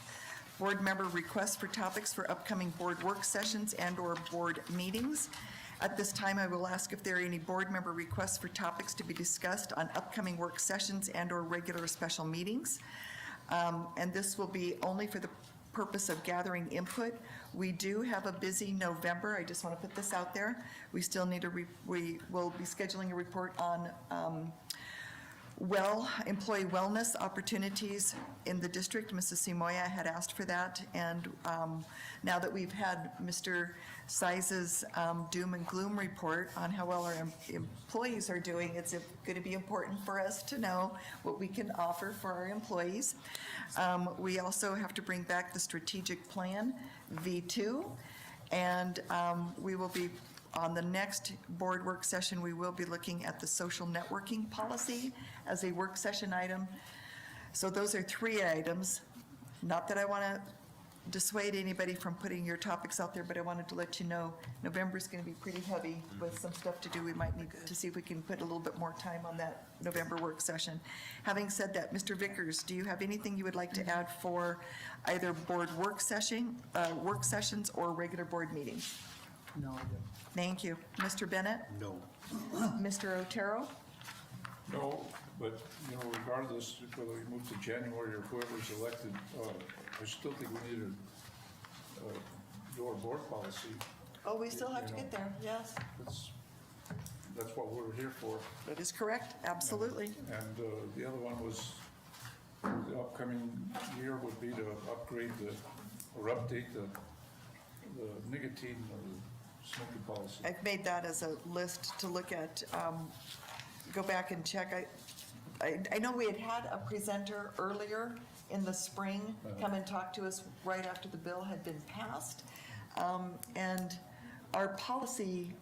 Board member requests for topics for upcoming board work sessions and/or board meetings. At this time, I will ask if there are any board member requests for topics to be discussed on upcoming work sessions and/or regular special meetings. And this will be only for the purpose of gathering input. We do have a busy November. I just want to put this out there. We still need we will be scheduling a report on employee wellness opportunities in the district. Mrs. Simoia had asked for that, and now that we've had Mr. Size's doom and gloom report on how well our employees are doing, it's going to be important for us to know what we can offer for our employees. We also have to bring back the strategic plan, V2, and we will be on the next board work session, we will be looking at the social networking policy as a work session item. So those are 3 items. Not that I want to dissuade anybody from putting your topics out there, but I wanted to let you know November's going to be pretty heavy with some stuff to do. We might need to see if we can put a little bit more time on that November work session. Having said that, Mr. Vickers, do you have anything you would like to add for either board work sessions or regular board meetings? No, I don't. Thank you. Mr. Bennett? No. Mr. Otero? No, but, regardless whether we move to January or whoever's elected, I still think we need your board policy. Oh, we still have to get there, yes. That's what we're here for. That is correct, absolutely. And the other one was, the upcoming year would be to upgrade or update the nicotine or the smoking policy. I've made that as a list to look at, go back and check. I know we had a presenter earlier in the spring come and talk to us right after the bill had been passed. And our policy,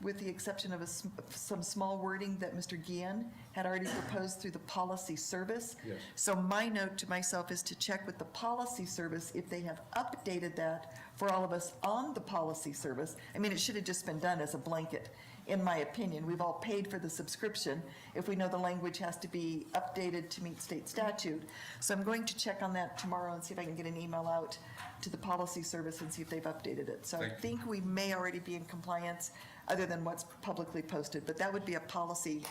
with the exception of some small wording that Mr. Guillen had already proposed through the policy service. Yes. So my note to myself is to check with the policy service if they have updated that for all of us on the policy service. I mean, it should have just been done as a blanket. in my opinion. We've all paid for the subscription if we know the language has to be updated to meet state statute. So I'm going to check on that tomorrow and see if I can get an email out to the policy service and see if they've updated it. So I Thank you. think we may already be in compliance other than what's publicly posted, but that would be a policy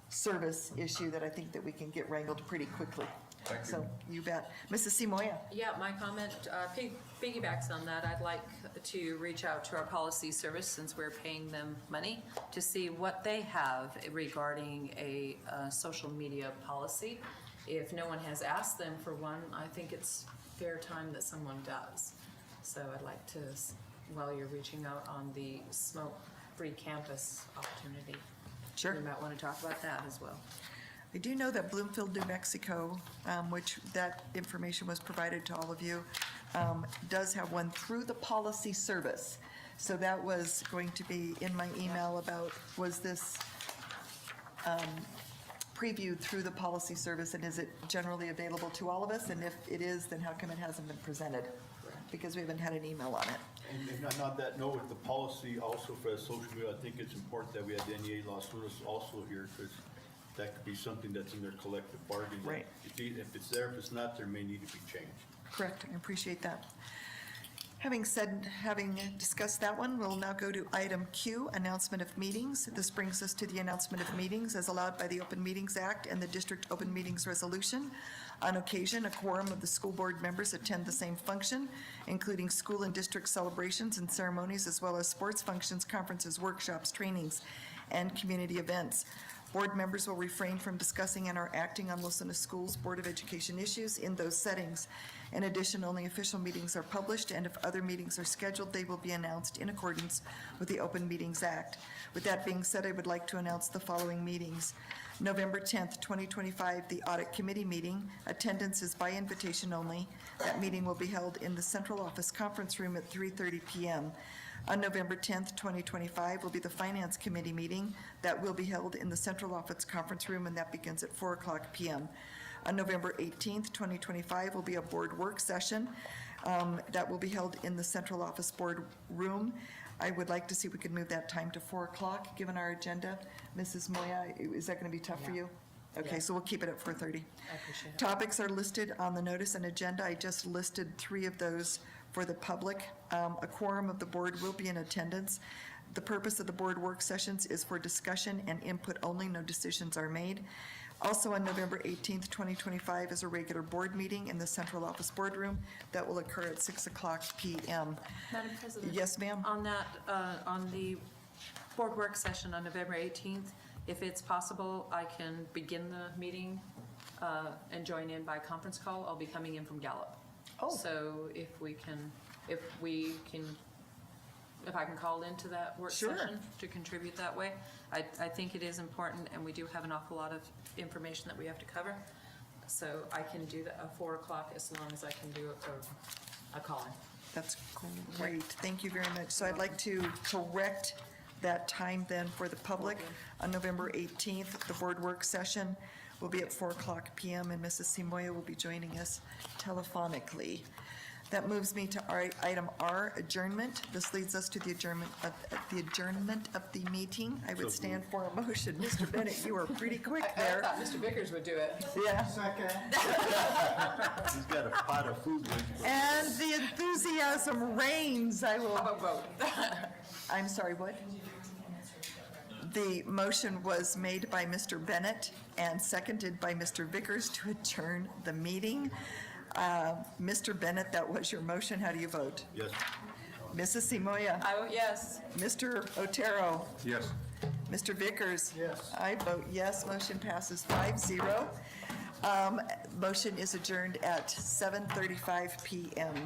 service issue that I think that we can get wrangled pretty quickly. Thank you. So, you bet. Mrs. Simoia? Yeah, my comment piggybacks on that. I'd like to reach out to our policy service, since we're paying them money, to see what they have regarding a social media policy. If no one has asked them for one, I think it's fair time that someone does. So I'd like to, while you're reaching out on the smoke-free campus opportunity, Sure. we might want to talk about that as well. I do know that Bloomfield, New Mexico, which that information was provided to all of you, does have one through the policy service. So that was going to be in my email about, was this previewed through the policy service, and is it generally available to all of us? And if it is, then how come it hasn't been presented? Because we haven't had an email on it. And on that note, with the policy also for the social media, I think it's important that we have the NEA Los Lunas also here, because that could be something that's in their collective bargaining. Right. If it's there, if it's not, there may need to be changed. Correct, I appreciate that. Having discussed that one, we'll now go to item Q, announcement of meetings. This brings us to the announcement of meetings as allowed by the Open Meetings Act and the District Open Meetings Resolution. On occasion, a quorum of the school board members attend the same function, including school and district celebrations and ceremonies, as well as sports functions, conferences, workshops, trainings, and community events. Board members will refrain from discussing and or acting on Los Lunas Schools Board of Education issues in those settings. In addition, only official meetings are published, and if other meetings are scheduled, they will be announced in accordance with the Open Meetings Act. With that being said, I would like to announce the following meetings. November 10th, 2025, the Audit Committee meeting. Attendance is by invitation only. That meeting will be held in the Central Office Conference Room at 3:30 p.m. On November 10th, 2025, will be the Finance Committee meeting. That will be held in the Central Office Conference Room, and that begins at 4:00 p.m. On November 18th, 2025, will be a board work session. That will be held in the Central Office Board Room. I would like to see if we could move that time to 4:00, given our agenda. Mrs. Moya, is that going to be tough for you? Okay, so we'll keep it at 4:30. I appreciate it. Topics are listed on the notice and agenda. I just listed 3 of those for the public. A quorum of the board will be in attendance. The purpose of the board work sessions is for discussion and input only. No decisions are made. Also on November 18th, 2025 is a regular board meeting in the Central Office Boardroom that will occur at 6:00 p.m. Madam President? Yes, ma'am. On that, on the board work session on November 18th, if it's possible, I can begin the meeting and join in by conference call. I'll be coming in from Gallup. Oh. So if I can call into that work Sure. session to contribute that way, I think it is important, and we do have an awful lot of information that we have to cover. So I can do that at 4:00 as long as I can do a call-in. That's great. Thank you very much. So I'd like to correct that time then for the public. On November 18th, the board work session will be at 4:00 p.m., and Mrs. Simoia will be joining us telephonically. That moves me to item R, adjournment. This leads us to the adjournment of the meeting. I would stand for a motion. Mr. Bennett, you were pretty quick there. I thought Mr. Vickers would do it. Yeah. Second. He's got a pot of food waiting for him. And the enthusiasm reigns. I will. How about vote? I'm sorry, what? The motion was made by Mr. Bennett and seconded by Mr. Vickers to adjourn the meeting. Mr. Bennett, that was your motion. How do you vote? Yes. Mrs. Simoia? I vote yes. Mr. Otero? Yes. Mr. Vickers? Yes. I vote yes. Motion passes 5-0. Motion is adjourned at 7:35 p.m.